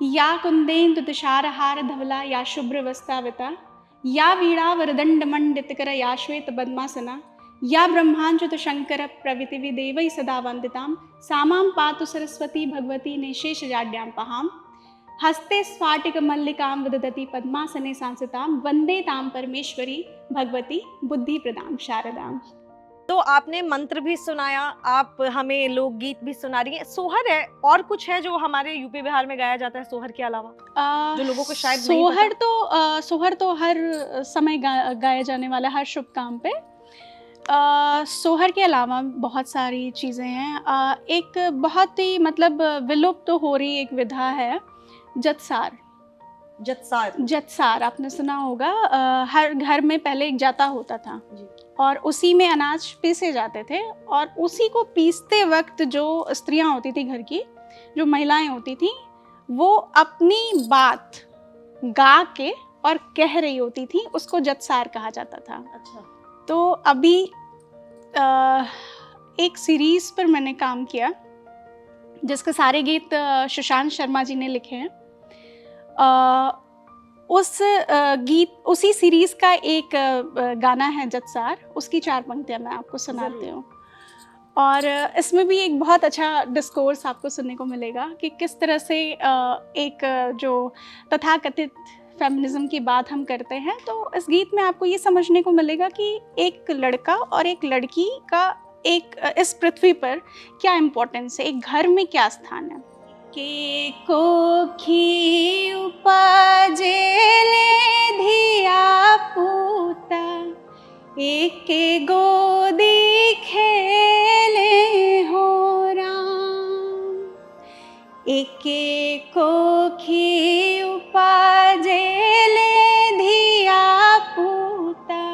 या कुंदेन्दु तुषारहार धवला या शुभ्रवस्त्रावृता या वीणा वरदंड मंडितकर या श्वेत पद्मासना या ब्रह्मांचुत शंकर प्रभृति देवै सदा वंदितां सामां पातु सरस्वती भगवती निशेष जाड्यां पहां हस्ते स्फाटिक मल्लिकां विदधति पद्मासने सांसितां वंदे तां परमेश्वरी भगवती बुद्धि प्रदां शारदां। तो आपने मंत्र भी सुनाया, आप हमें लोकगीत भी सुना रही हैं। सोहर है, और कुछ है जो हमारे यूपी बिहार में गाया जाता है सोहर के अलावा, जो लोगों को शायद नहीं पता? सोहर तो हर समय गाया जाने वाला, हर शुभ काम पे। सोहर के अलावा बहुत सारी चीज़ें हैं। एक बहुत ही मतलब विलुप्त तो हो रही एक विधा है, जतसार। जतसार आपने सुना होगा। हर घर में पहले एक जाता होता था जी। और उसी में अनाज पीसे जाते थे, और उसी को पीसते वक्त जो स्त्रियां होती थी, घर की जो महिलाएं होती थी, वो अपनी बात गा के और कह रही होती थी, उसको जतसार कहा जाता था। अच्छा। तो अभी एक सीरीज पर मैंने काम किया जिसके सारे गीत सुशांत शर्मा जी ने लिखे हैं। उसी सीरीज का एक गाना है जतसार, उसकी 4 पंक्तियां मैं आपको सुनाती हूँ। और इसमें भी एक बहुत अच्छा डिस्कोर्स आपको सुनने को मिलेगा कि किस तरह से एक जो तथाकथित फेमिनिज्म की बात हम करते हैं, तो इस गीत में आपको ये समझने को मिलेगा कि एक लड़का और एक लड़की का एक इस पृथ्वी पर क्या इम्पोर्टेंस है, एक घर में क्या स्थान है। के कोखी उपजेले धिया पूता एके गोदी खेले हो राम। एके कोखी उपजेले धिया पूता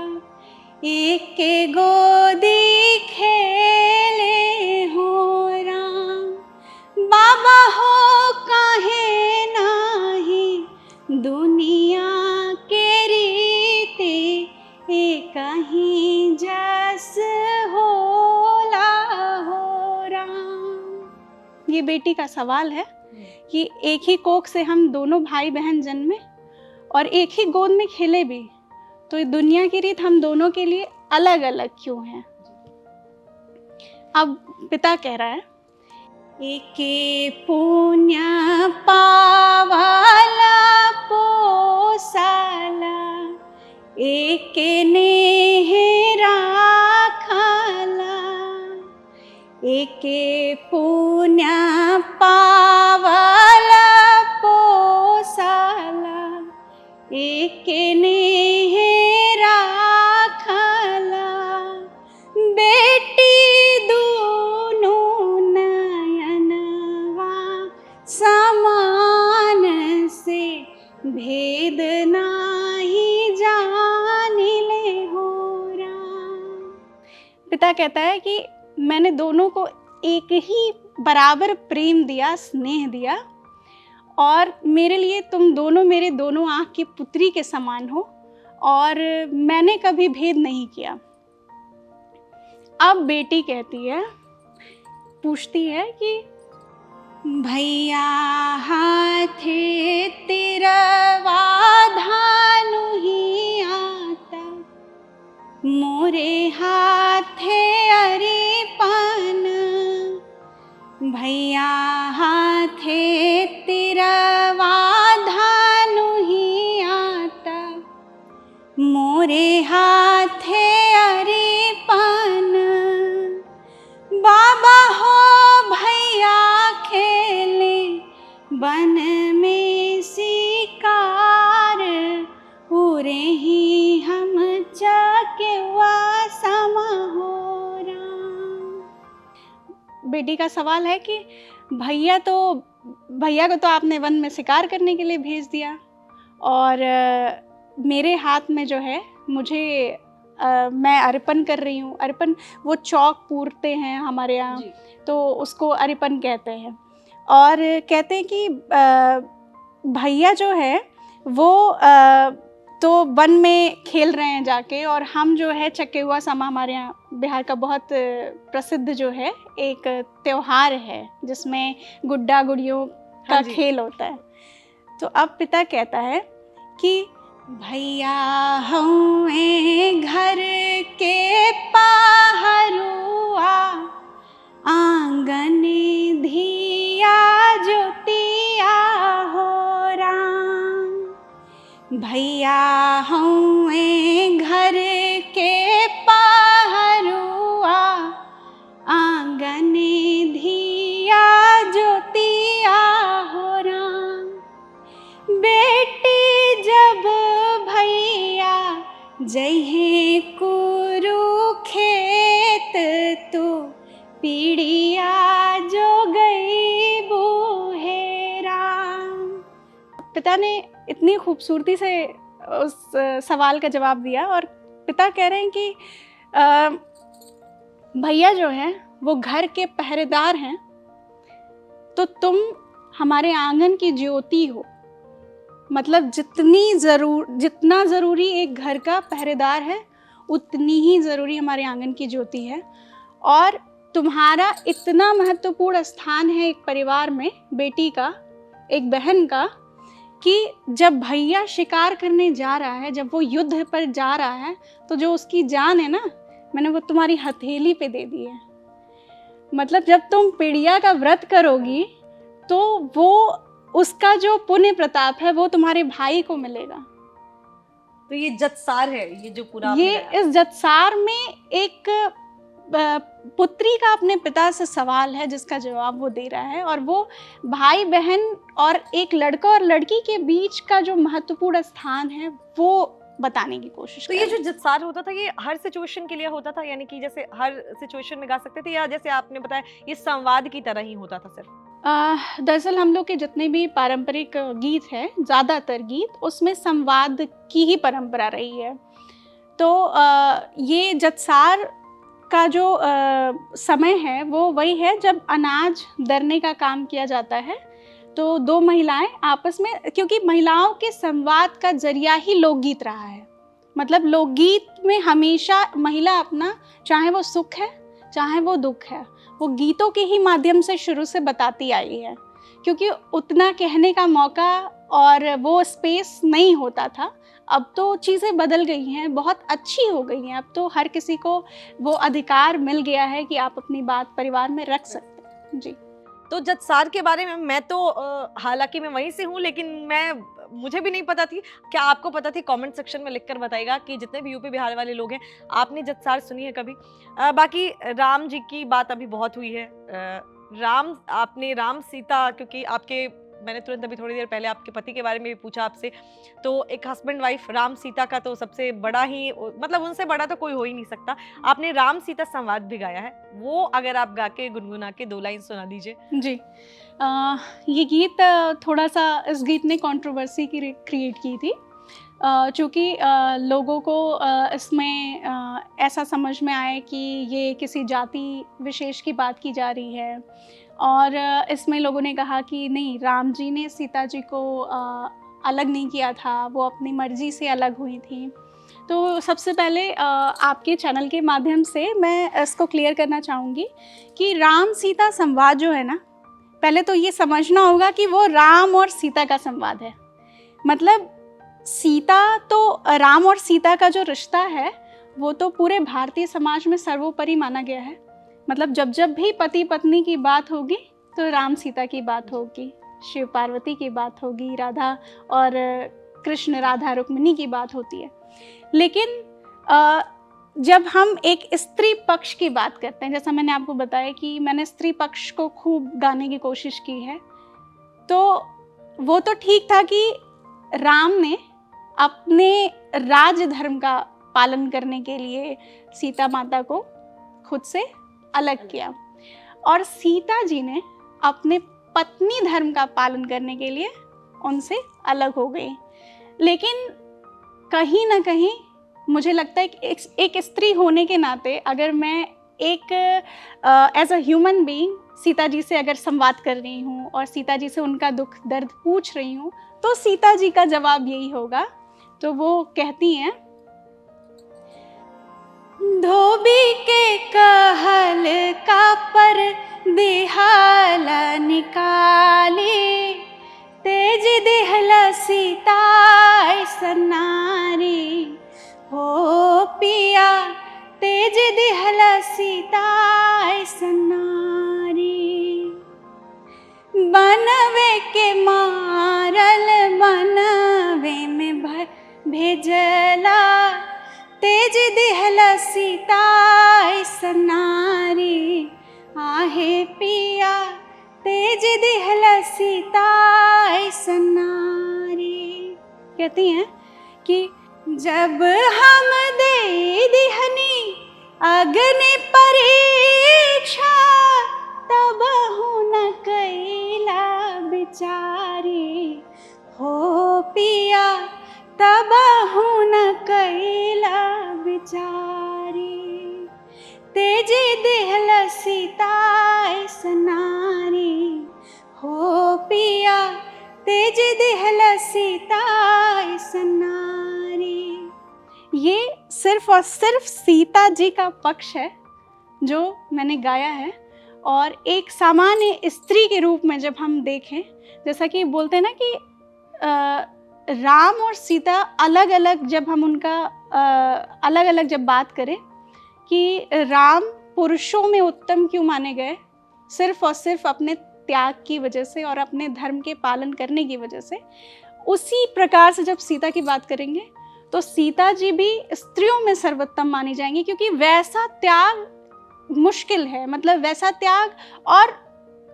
एके गोदी खेले हो राम। बाबा हो काहे नाही दुनिया के रीते, एक ही जस हो आपकी बेटी का सवाल है कि एक ही कोख से हम दोनों भाई बहन जन्मे और एक ही गोद में खेले भी, तो ये दुनिया की रीत हम दोनों के लिए अलग अलग क्यों है। अब पिता कह रहा है, एके पुण्य पावाला पोसाला, एके नेह राखाला, एके पुण्य पावाला पोसाला, एके नेह राखाला, बेटी दोनों नयनवा समान से, भेद नाही जानिले होरा। पिता कहता है कि मैंने दोनों को एक ही बराबर प्रेम दिया, स्नेह दिया, और मेरे लिए तुम दोनों मेरे दोनों आँख की पुत्री के समान हो, और मैंने कभी भेद नहीं किया। अब बेटी कहती है, पूछती है कि भैया हाथे तिरवा धानु ही आता, मोरे हाथे अरे पान, भैया हाथे तिरवा धानु ही आता, मोरे हाथे अरे पान, बाबा हो भैया खेले बन में शिकार, उरे ही हम चकेवा समा हो राम। बेटी का सवाल है कि भैया को तो आपने वन में शिकार करने के लिए भेज दिया, और मेरे हाथ में जो है मुझे मैं अर्पण कर रही हूँ। अर्पण वो चौक पूरते हैं हमारे यहाँ, तो उसको अर्पण कहते हैं। और कहते हैं कि भैया जो है वो तो वन में खेल रहे हैं जाके, और हम जो है चकेवा समा, हमारे यहाँ बिहार का बहुत प्रसिद्ध जो है एक त्योहार है जिसमें गुड्डा गुड़ियों का खेल होता है। तो अब पिता कहता है कि भैया हउए घर के पाहरुआ, आंगन धिया ज्योतिया हो राम, भैया हउए घर के पाहरुआ, आंगन धिया ज्योतिया हो राम, बेटी जब भैया जइहे कुरुखेत, तो पीड़िया जो गई बूहे राम। पिता ने इतनी खूबसूरती से उस सवाल का जवाब दिया, और पिता कह रहे हैं कि भैया जो है वो घर के पहरेदार हैं, तो तुम हमारे आंगन की ज्योति हो। मतलब जितना ज़रूरी एक घर का पहरेदार है, उतनी ही ज़रूरी हमारे आंगन की ज्योति है। और तुम्हारा इतना महत्वपूर्ण स्थान है एक परिवार में, बेटी का, एक बहन का, कि जब भैया शिकार करने जा रहा है, जब वो युद्ध पर जा रहा है, तो जो उसकी जान है ना, मैंने वो तुम्हारी हथेली पे दे दी है। मतलब जब तुम पीड़िया का व्रत करोगी, तो वो उसका जो पुण्य प्रताप है वो तुम्हारे भाई को मिलेगा। तो ये जत्सार है, ये जो पूरा ये इस जत्सार में एक पुत्री का अपने पिता से सवाल है जिसका जवाब वो दे रहा है, और वो भाई बहन और एक लड़का और लड़की के बीच का जो महत्वपूर्ण स्थान है वो बताने की कोशिश। तो ये जो जत्सार होता था, ये हर सिचुएशन के लिए होता था, यानी कि जैसे हर सिचुएशन में गा सकते थे, या जैसे आपने बताया ये संवाद की तरह ही होता था सिर्फ? दरअसल हम लोग के जितने भी पारंपरिक गीत हैं, ज़्यादातर गीत, उसमें संवाद की ही परंपरा रही है। तो ये जत्सार का जो समय है वो वही है जब अनाज दरने का काम किया जाता है। तो दो महिलाएं आपस में, क्योंकि महिलाओं के संवाद का जरिया ही लोकगीत रहा है, मतलब लोकगीत में हमेशा महिला अपना, चाहे वो सुख है चाहे वो दुख है, वो गीतों के ही माध्यम से शुरू से बताती आई है, क्योंकि उतना कहने का मौका और वो स्पेस नहीं होता था। अब तो चीज़ें बदल गई हैं, बहुत अच्छी हो गई हैं। अब तो हर किसी को वो अधिकार मिल गया है कि आप अपनी बात परिवार में रख सकते हैं। जी। तो जज्सार के बारे में मैं तो हालांकि मैं वहीं से हूँ, लेकिन मुझे भी नहीं पता थी। क्या आपको पता थी? कमेंट सेक्शन में लिखकर बताइएगा कि जितने भी यूपी बिहार वाले लोग हैं, आपने जज्सार सुनी है कभी? बाकी राम जी की बात अभी बहुत हुई है। आपने राम सीता, क्योंकि मैंने तुरंत अभी थोड़ी देर पहले आपके पति के बारे में भी पूछा आपसे, तो एक हस्बैंड वाइफ राम सीता का तो सबसे बड़ा ही, मतलब उनसे बड़ा तो कोई हो ही नहीं सकता। आपने राम सीता संवाद भी गाया है, वो अगर आप गा के गुनगुना के 2 लाइन सुना दीजिए। जी। ये गीत थोड़ा सा, इस गीत ने कंट्रोवर्सी क्रिएट की थी, चूँकि लोगों को इसमें ऐसा समझ में आया कि ये किसी जाति विशेष की बात की जा रही है, और इसमें लोगों ने कहा कि नहीं, राम जी ने सीता जी को अलग नहीं किया था, वो अपनी मर्जी से अलग हुई थी। तो सबसे पहले आपके चैनल के माध्यम से मैं इसको क्लियर करना चाहूँगी कि राम सीता संवाद जो है ना, पहले तो ये समझना होगा कि वो राम और सीता का संवाद है। मतलब सीता तो, राम और सीता का जो रिश्ता है वो तो पूरे भारतीय समाज में सर्वोपरि माना गया है। मतलब जब जब भी पति पत्नी की बात होगी तो राम सीता की बात होगी, शिव पार्वती की बात होगी, राधा और कृष्ण राधा रुक्मिणी की बात होती है। लेकिन जब हम एक स्त्री पक्ष की बात करते हैं, जैसा मैंने आपको बताया कि मैंने स्त्री पक्ष को खूब गाने की कोशिश की है, तो वो तो ठीक था कि राम ने अपने राज धर्म का पालन करने के लिए सीता माता को खुद से अलग किया, और सीता जी ने अपने पत्नी धर्म का पालन करने के लिए उनसे अलग हो गई। लेकिन कहीं ना कहीं मुझे लगता है कि एक स्त्री होने के नाते, अगर मैं एक as a human being Sita ji से अगर संवाद कर रही हूँ और सीता जी से उनका दुख दर्द पूछ रही हूँ, तो सीता जी का जवाब यही होगा। तो वो कहती हैं, धोबी के कहल का पर दिहाला निकाली, तेज दिहला सीता सनारी, हो पिया तेज दिहला सीता सनारी, बनवे के मारल बनवे में भेजला, तेज दिहला सीता सनारी, आहे पिया तेज दिहला सीता सनारी। कहती हैं कि जब हम दे दिहनी अग्नि परीक्षा, तब न कैला बिचारी, हो पिया तब न कैला बिचारी, तेज दिहला सीता सनारी, हो पिया तेज दिहला सीता सनारी। ये सिर्फ और सिर्फ सीता जी का पक्ष है जो मैंने गाया है, और एक सामान्य स्त्री के रूप में जब हम देखें, जैसा कि बोलते हैं ना कि राम और सीता अलग अलग, जब हम उनका अलग अलग जब बात करें कि राम पुरुषों में उत्तम क्यों माने गए, सिर्फ और सिर्फ अपने त्याग की वजह से और अपने धर्म के पालन करने की वजह से, उसी प्रकार से जब सीता की बात करेंगे तो सीता जी भी स्त्रियों में सर्वोत्तम मानी जाएंगी, क्योंकि वैसा त्याग मुश्किल है। मतलब वैसा त्याग और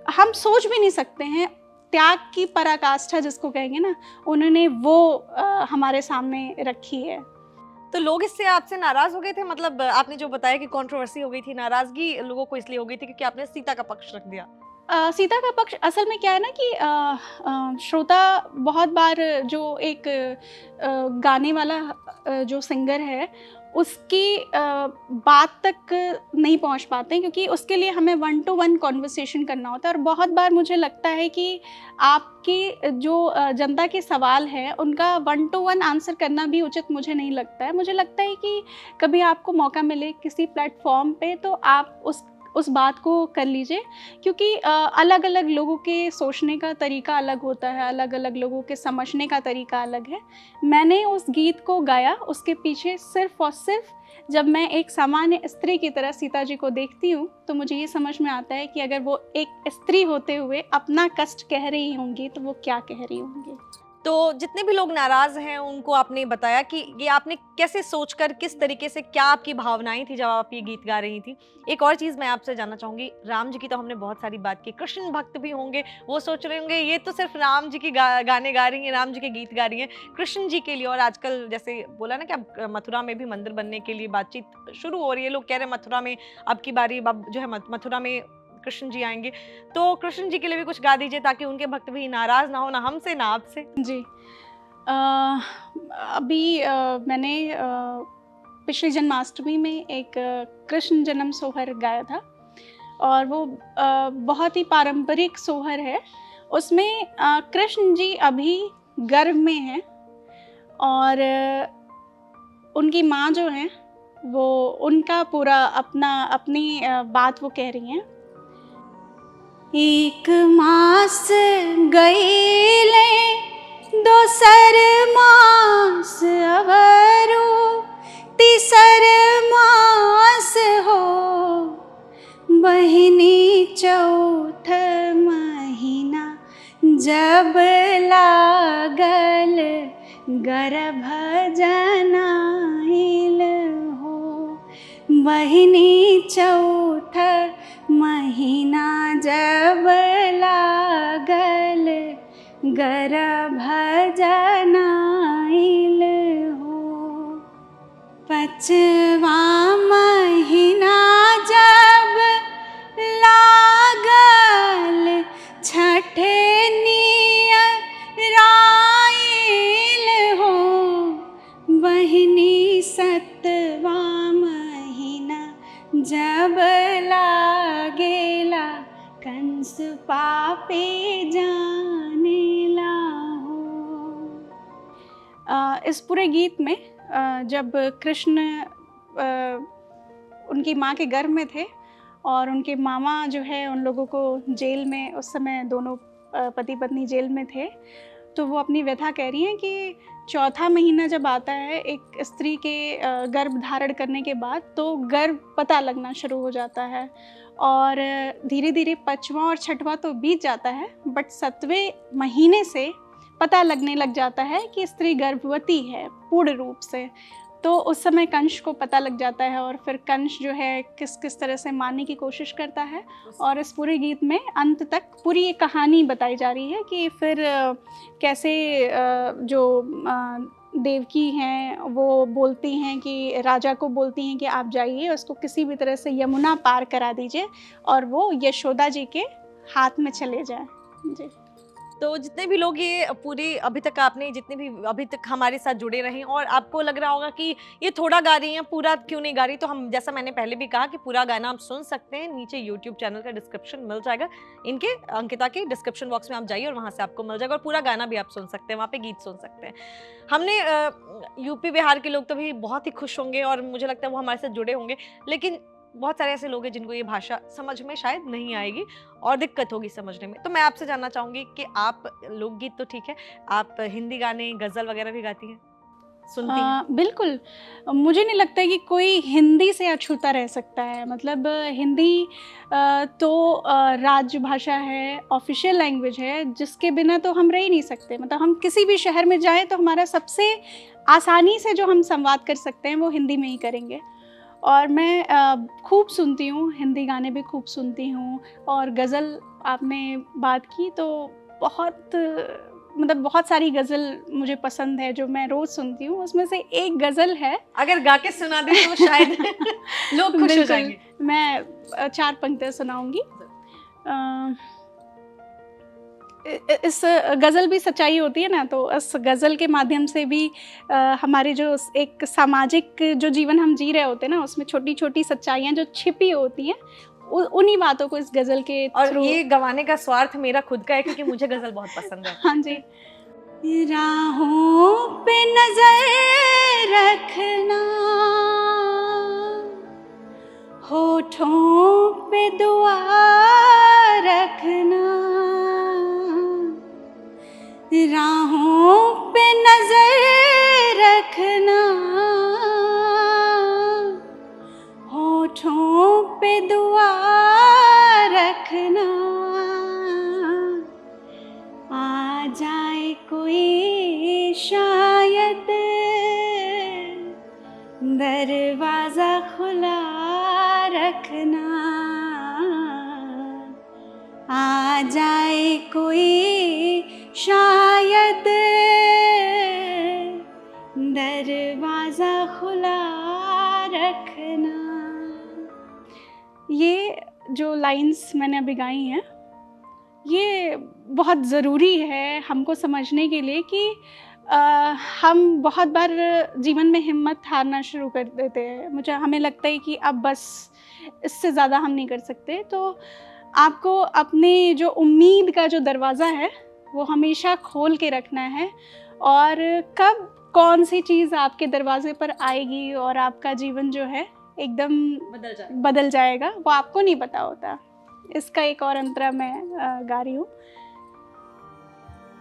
हम सोच भी नहीं सकते हैं, त्याग की पराकाष्ठा जिसको कहेंगे ना, उन्होंने वो हमारे सामने रखी है। तो लोग इससे आपसे नाराज हो गए थे? मतलब आपने जो बताया कि कंट्रोवर्सी हो गई थी, नाराजगी लोगों को इसलिए हो गई थी क्योंकि आपने सीता का पक्ष रख दिया। सीता का पक्ष असल में क्या है ना कि श्रोता बहुत बार जो एक गाने वाला जो सिंगर है उसकी बात तक नहीं पहुंच पाते हैं, क्योंकि उसके लिए हमें 1-to-1 कॉन्वर्सेशन करना होता है। और बहुत बार मुझे लगता है कि आपकी जो जनता के सवाल है उनका 1-to-1 आंसर करना भी उचित मुझे नहीं लगता है। मुझे लगता है कि कभी आपको मौका मिले किसी प्लेटफॉर्म पे तो आप उस बात को कर लीजिए, क्योंकि अलग अलग लोगों के सोचने का तरीका अलग होता है, अलग अलग लोगों के समझने का तरीका अलग है। मैंने उस गीत को गाया, उसके पीछे सिर्फ़ और सिर्फ जब मैं एक सामान्य स्त्री की तरह सीता जी को देखती हूँ, तो मुझे ये समझ में आता है कि अगर वो एक स्त्री होते हुए अपना कष्ट कह रही होंगी तो वो क्या कह रही होंगी। तो जितने भी लोग नाराज हैं उनको आपने बताया कि ये आपने कैसे सोचकर, किस तरीके से, क्या आपकी भावनाएं थी जब आप ये गीत गा रही थी। एक और चीज मैं आपसे जानना चाहूंगी, राम जी की तो हमने बहुत सारी बात की, कृष्ण भक्त भी होंगे, वो सोच रहे होंगे ये तो सिर्फ राम जी की गाने गा रही हैं, राम जी के गीत गा रही हैं। कृष्ण जी के लिए, और आजकल जैसे बोला ना कि अब मथुरा में भी मंदिर बनने के लिए बातचीत शुरू हो रही है, लोग कह रहे हैं मथुरा में अब की बारी, अब जो है मथुरा में कृष्ण जी आएंगे, तो कृष्ण जी के लिए भी कुछ गा दीजिए ताकि उनके भक्त भी नाराज ना हो, ना हमसे ना आपसे। जी। अभी मैंने पिछली जन्माष्टमी में एक कृष्ण जन्म सोहर गाया था, और वो बहुत ही पारंपरिक सोहर है। उसमें कृष्ण जी अभी गर्भ में हैं, और उनकी माँ जो हैं वो उनका पूरा अपनी बात वो कह रही हैं। एक मास गईले दोसर मास अवरु तीसर मास हो, बहिनी चौथ महीना जब लागल गर्भ जनाइल हो, बहिनी चौथ महीना जब लागल गर्भ जनाइल हो, पचवा महीना जब लागल छठे नियराइल हो, बहिनी सतवा महीना जब लागेला कंस पापे जानेला हो। इस पूरे गीत में जब कृष्ण उनकी माँ के गर्भ में थे, और उनके मामा जो है उन लोगों को जेल में, उस समय दोनों पति पत्नी जेल में थे, तो वो अपनी व्यथा कह रही हैं कि चौथा महीना जब आता है एक स्त्री के गर्भ धारण करने के बाद, तो गर्भ पता लगना शुरू हो जाता है, और धीरे धीरे पाँचवां और छठवां तो बीत जाता है, बट 7वें महीने से पता लगने लग जाता है कि स्त्री गर्भवती है पूर्ण रूप से। तो उस समय कंस को पता लग जाता है, और फिर कंस जो है किस किस तरह से मारने की कोशिश करता है, और इस पूरे गीत में अंत तक पूरी एक कहानी बताई जा रही है कि फिर कैसे जो देवकी हैं वो बोलती हैं कि राजा को बोलती हैं कि आप जाइए, उसको किसी भी तरह से यमुना पार करा दीजिए, और वो यशोदा जी के हाथ में चले जाए। जी। तो जितने भी लोग ये पूरी अभी तक आपने जितने भी अभी तक हमारे साथ जुड़े रहे और आपको लग रहा होगा कि ये थोड़ा गा रही हैं, पूरा क्यों नहीं गा रही, तो हम, जैसा मैंने पहले भी कहा, कि पूरा गाना आप सुन सकते हैं, नीचे यूट्यूब चैनल का डिस्क्रिप्शन मिल जाएगा, इनके अंकिता के डिस्क्रिप्शन बॉक्स में आप जाइए और वहाँ से आपको मिल जाएगा, और पूरा गाना भी आप सुन सकते हैं, वहाँ पे गीत सुन सकते हैं। हमने यूपी बिहार के लोग तो भी बहुत ही खुश होंगे और मुझे लगता है वो हमारे साथ जुड़े होंगे, लेकिन बहुत सारे ऐसे लोग हैं जिनको ये भाषा समझ में शायद नहीं आएगी और दिक्कत होगी समझने में। तो मैं आपसे जानना चाहूंगी कि आप लोकगीत तो ठीक है, आप हिंदी गाने, गजल वगैरह भी गाती हैं, सुनती हैं? बिल्कुल। मुझे नहीं लगता है कि कोई हिंदी से अछूता रह सकता है। मतलब हिंदी तो राजभाषा है, ऑफ़िशियल लैंग्वेज है, जिसके बिना तो हम रह ही नहीं सकते। मतलब हम किसी भी शहर में जाएँ तो हमारा सबसे आसानी से जो हम संवाद कर सकते हैं वो हिंदी में ही करेंगे। और मैं खूब सुनती हूँ, हिंदी गाने भी खूब सुनती हूँ, और गज़ल आपने बात की तो बहुत, मतलब बहुत सारी गज़ल मुझे पसंद है जो मैं रोज़ सुनती हूँ। उसमें से एक गज़ल है, अगर गा के सुना दें तो शायद लोग खुश हो बिल्कुल, जाएंगे। मैं 4 पंक्तियाँ सुनाऊँगी। अ, इस गज़ल भी सच्चाई होती है ना, तो इस गज़ल के माध्यम से भी हमारे जो एक सामाजिक जो जीवन हम जी रहे होते हैं ना, उसमें छोटी-छोटी सच्चाइयाँ जो छिपी होती हैं, उन्हीं बातों को इस गज़ल के और थ्रू। ये गवाने का स्वार्थ मेरा खुद का है क्योंकि मुझे गजल बहुत पसंद है। हाँ जी। राहों पे नज़र रखना, हो होठों पे दुआ रखना, राहों पे नजर रखना, होठों पे दुआ रखना, आ जाए कोई शायद दरवाजा खुला रखना, आ जाए कोई शायद दरवाजा खुला रखना। ये जो लाइंस मैंने अभी गाई हैं, ये बहुत ज़रूरी है हमको समझने के लिए कि हम बहुत बार जीवन में हिम्मत हारना शुरू कर देते हैं। हमें लगता है कि अब बस इससे ज़्यादा हम नहीं कर सकते। तो आपको अपनी जो उम्मीद का जो दरवाज़ा है वो हमेशा खोल के रखना है, और कब कौन सी चीज़ आपके दरवाजे पर आएगी और आपका जीवन जो है एकदम बदल जाएगा, वो आपको नहीं पता होता। इसका एक और अंतरा मैं गा रही हूँ।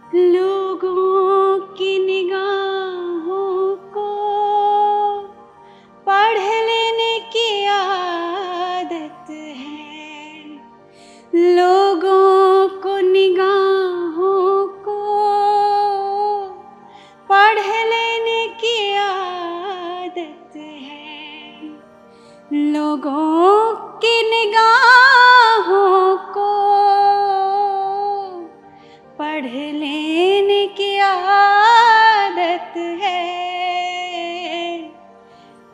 लोगों की निगाहों को पढ़ लेने की आदत है, लोगों को निगाहों को पढ़ लेने की आदत है, लोगों की निगाहों को पढ़ लेने की आदत है,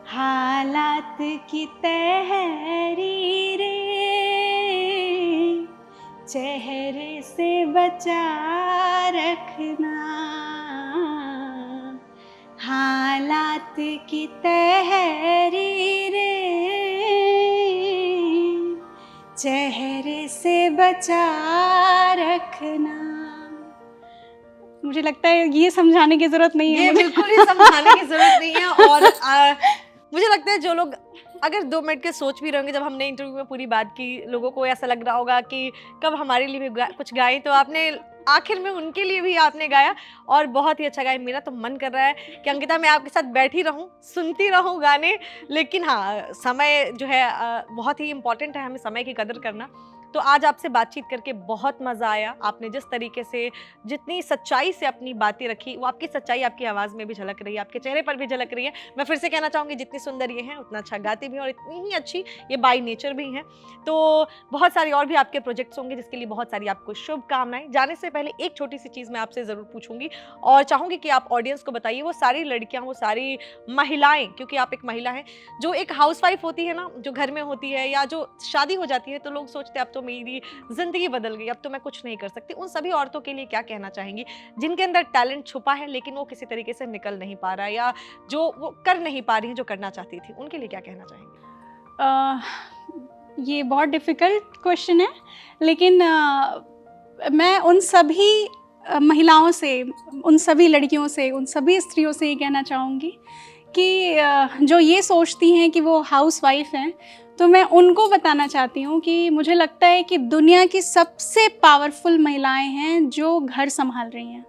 हालात की तहरीरें चेहरे से बचा रखना, हालात की तहरीरें चेहरे से बचा रखना। मुझे लगता है ये समझाने की ज़रूरत नहीं है। ये बिल्कुल ही समझाने की ज़रूरत नहीं है। और मुझे लगता है जो लोग अगर 2 मिनट के सोच भी रहेंगे, जब हमने इंटरव्यू में पूरी बात की, लोगों को ऐसा लग रहा होगा कि कब हमारे लिए भी कुछ गाएं, तो आपने आखिर में उनके लिए भी आपने गाया और बहुत ही अच्छा गाया। मेरा तो मन कर रहा है कि अंकिता मैं आपके साथ बैठी रहूं, सुनती रहूं गाने। लेकिन हाँ, समय जो है बहुत ही इम्पोर्टेंट है, हमें समय की कदर करना। तो आज आपसे बातचीत करके बहुत मज़ा आया। आपने जिस तरीके से, जितनी सच्चाई से अपनी बातें रखी, वो आपकी सच्चाई आपकी आवाज़ में भी झलक रही है, आपके चेहरे पर भी झलक रही है। मैं फिर से कहना चाहूँगी, जितनी सुंदर ये हैं उतना अच्छा गाती भी हैं, और इतनी ही अच्छी ये बाय नेचर भी हैं। तो बहुत सारी और भी आपके प्रोजेक्ट्स होंगे, जिसके लिए बहुत सारी आपको शुभकामनाएं। जाने से पहले एक छोटी सी चीज़ मैं आपसे ज़रूर पूछूंगी और चाहूँगी कि आप ऑडियंस को बताइए, वो सारी लड़कियाँ, वो सारी महिलाएँ, क्योंकि आप एक महिला हैं, जो एक हाउसवाइफ होती है ना, जो घर में होती है, या जो शादी हो जाती है तो लोग सोचते हैं अब तो मेरी ज़िंदगी बदल गई, अब तो मैं कुछ नहीं कर सकती। उन सभी औरतों के लिए क्या कहना चाहेंगी जिनके अंदर टैलेंट छुपा है लेकिन वो किसी तरीके से निकल नहीं पा रहा है, या जो वो कर नहीं पा रही हैं जो करना चाहती थी, उनके लिए क्या कहना चाहेंगी? ये बहुत डिफ़िकल्ट क्वेश्चन है, लेकिन मैं उन सभी महिलाओं से, उन सभी लड़कियों से, उन सभी स्त्रियों से ये कहना चाहूँगी कि जो ये सोचती हैं कि वो हाउसवाइफ हैं, तो मैं उनको बताना चाहती हूँ कि मुझे लगता है कि दुनिया की सबसे पावरफुल महिलाएं हैं जो घर संभाल रही हैं।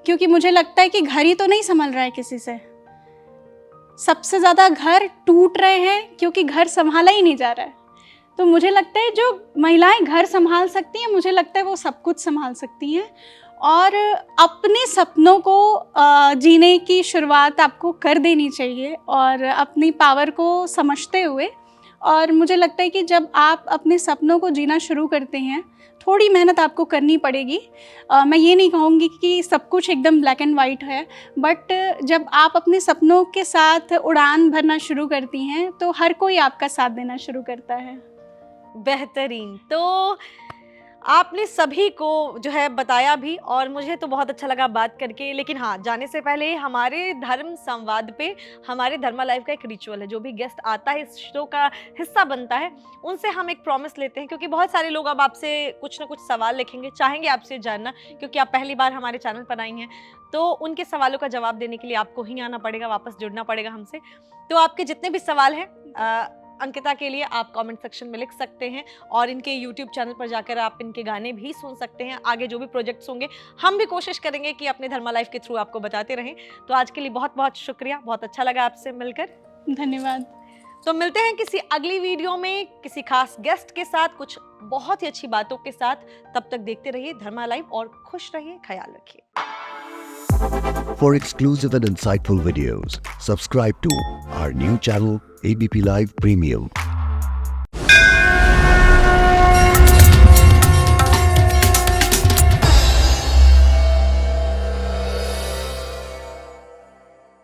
क्योंकि मुझे लगता है कि घर ही तो नहीं संभल रहा है किसी से, सबसे ज़्यादा घर टूट रहे हैं क्योंकि घर संभाला ही नहीं जा रहा है। तो मुझे लगता है जो महिलाएं घर संभाल सकती हैं, मुझे लगता है वो सब कुछ संभाल सकती हैं, और अपने सपनों को जीने की शुरुआत आपको कर देनी चाहिए, और अपनी पावर को समझते हुए। और मुझे लगता है कि जब आप अपने सपनों को जीना शुरू करते हैं, थोड़ी मेहनत आपको करनी पड़ेगी। मैं ये नहीं कहूँगी कि सब कुछ एकदम ब्लैक एंड वाइट है, बट जब आप अपने सपनों के साथ उड़ान भरना शुरू करती हैं तो हर कोई आपका साथ देना शुरू करता है। बेहतरीन। तो आपने सभी को जो है बताया भी, और मुझे तो बहुत अच्छा लगा बात करके। लेकिन हाँ, जाने से पहले हमारे धर्म संवाद पे हमारे धर्मा लाइव का एक रिचुअल है। जो भी गेस्ट आता है, इस शो का हिस्सा बनता है, उनसे हम एक प्रॉमिस लेते हैं, क्योंकि बहुत सारे लोग अब आपसे कुछ ना कुछ सवाल लिखेंगे, चाहेंगे आपसे जानना, क्योंकि आप पहली बार हमारे चैनल पर आई हैं। तो उनके सवालों का जवाब देने के लिए आपको ही आना पड़ेगा, वापस जुड़ना पड़ेगा हमसे। तो आपके जितने भी सवाल हैं अंकिता के लिए आप कमेंट सेक्शन में लिख सकते हैं और इनके यूट्यूब चैनल पर जाकर आप इनके गाने भी सुन सकते हैं। आगे जो भी प्रोजेक्ट्स होंगे हम भी कोशिश करेंगे कि अपने धर्मा लाइफ के थ्रू आपको बताते रहें। तो आज के लिए बहुत बहुत शुक्रिया, बहुत अच्छा लगा आपसे मिलकर। धन्यवाद। तो मिलते हैं किसी अगली वीडियो में किसी खास गेस्ट के साथ, कुछ बहुत ही अच्छी बातों के साथ। तब तक देखते रहिए धर्मा लाइव और खुश रहिए, ख्याल रखिए। For exclusive and insightful videos, subscribe to our new channel ABP Live Premium.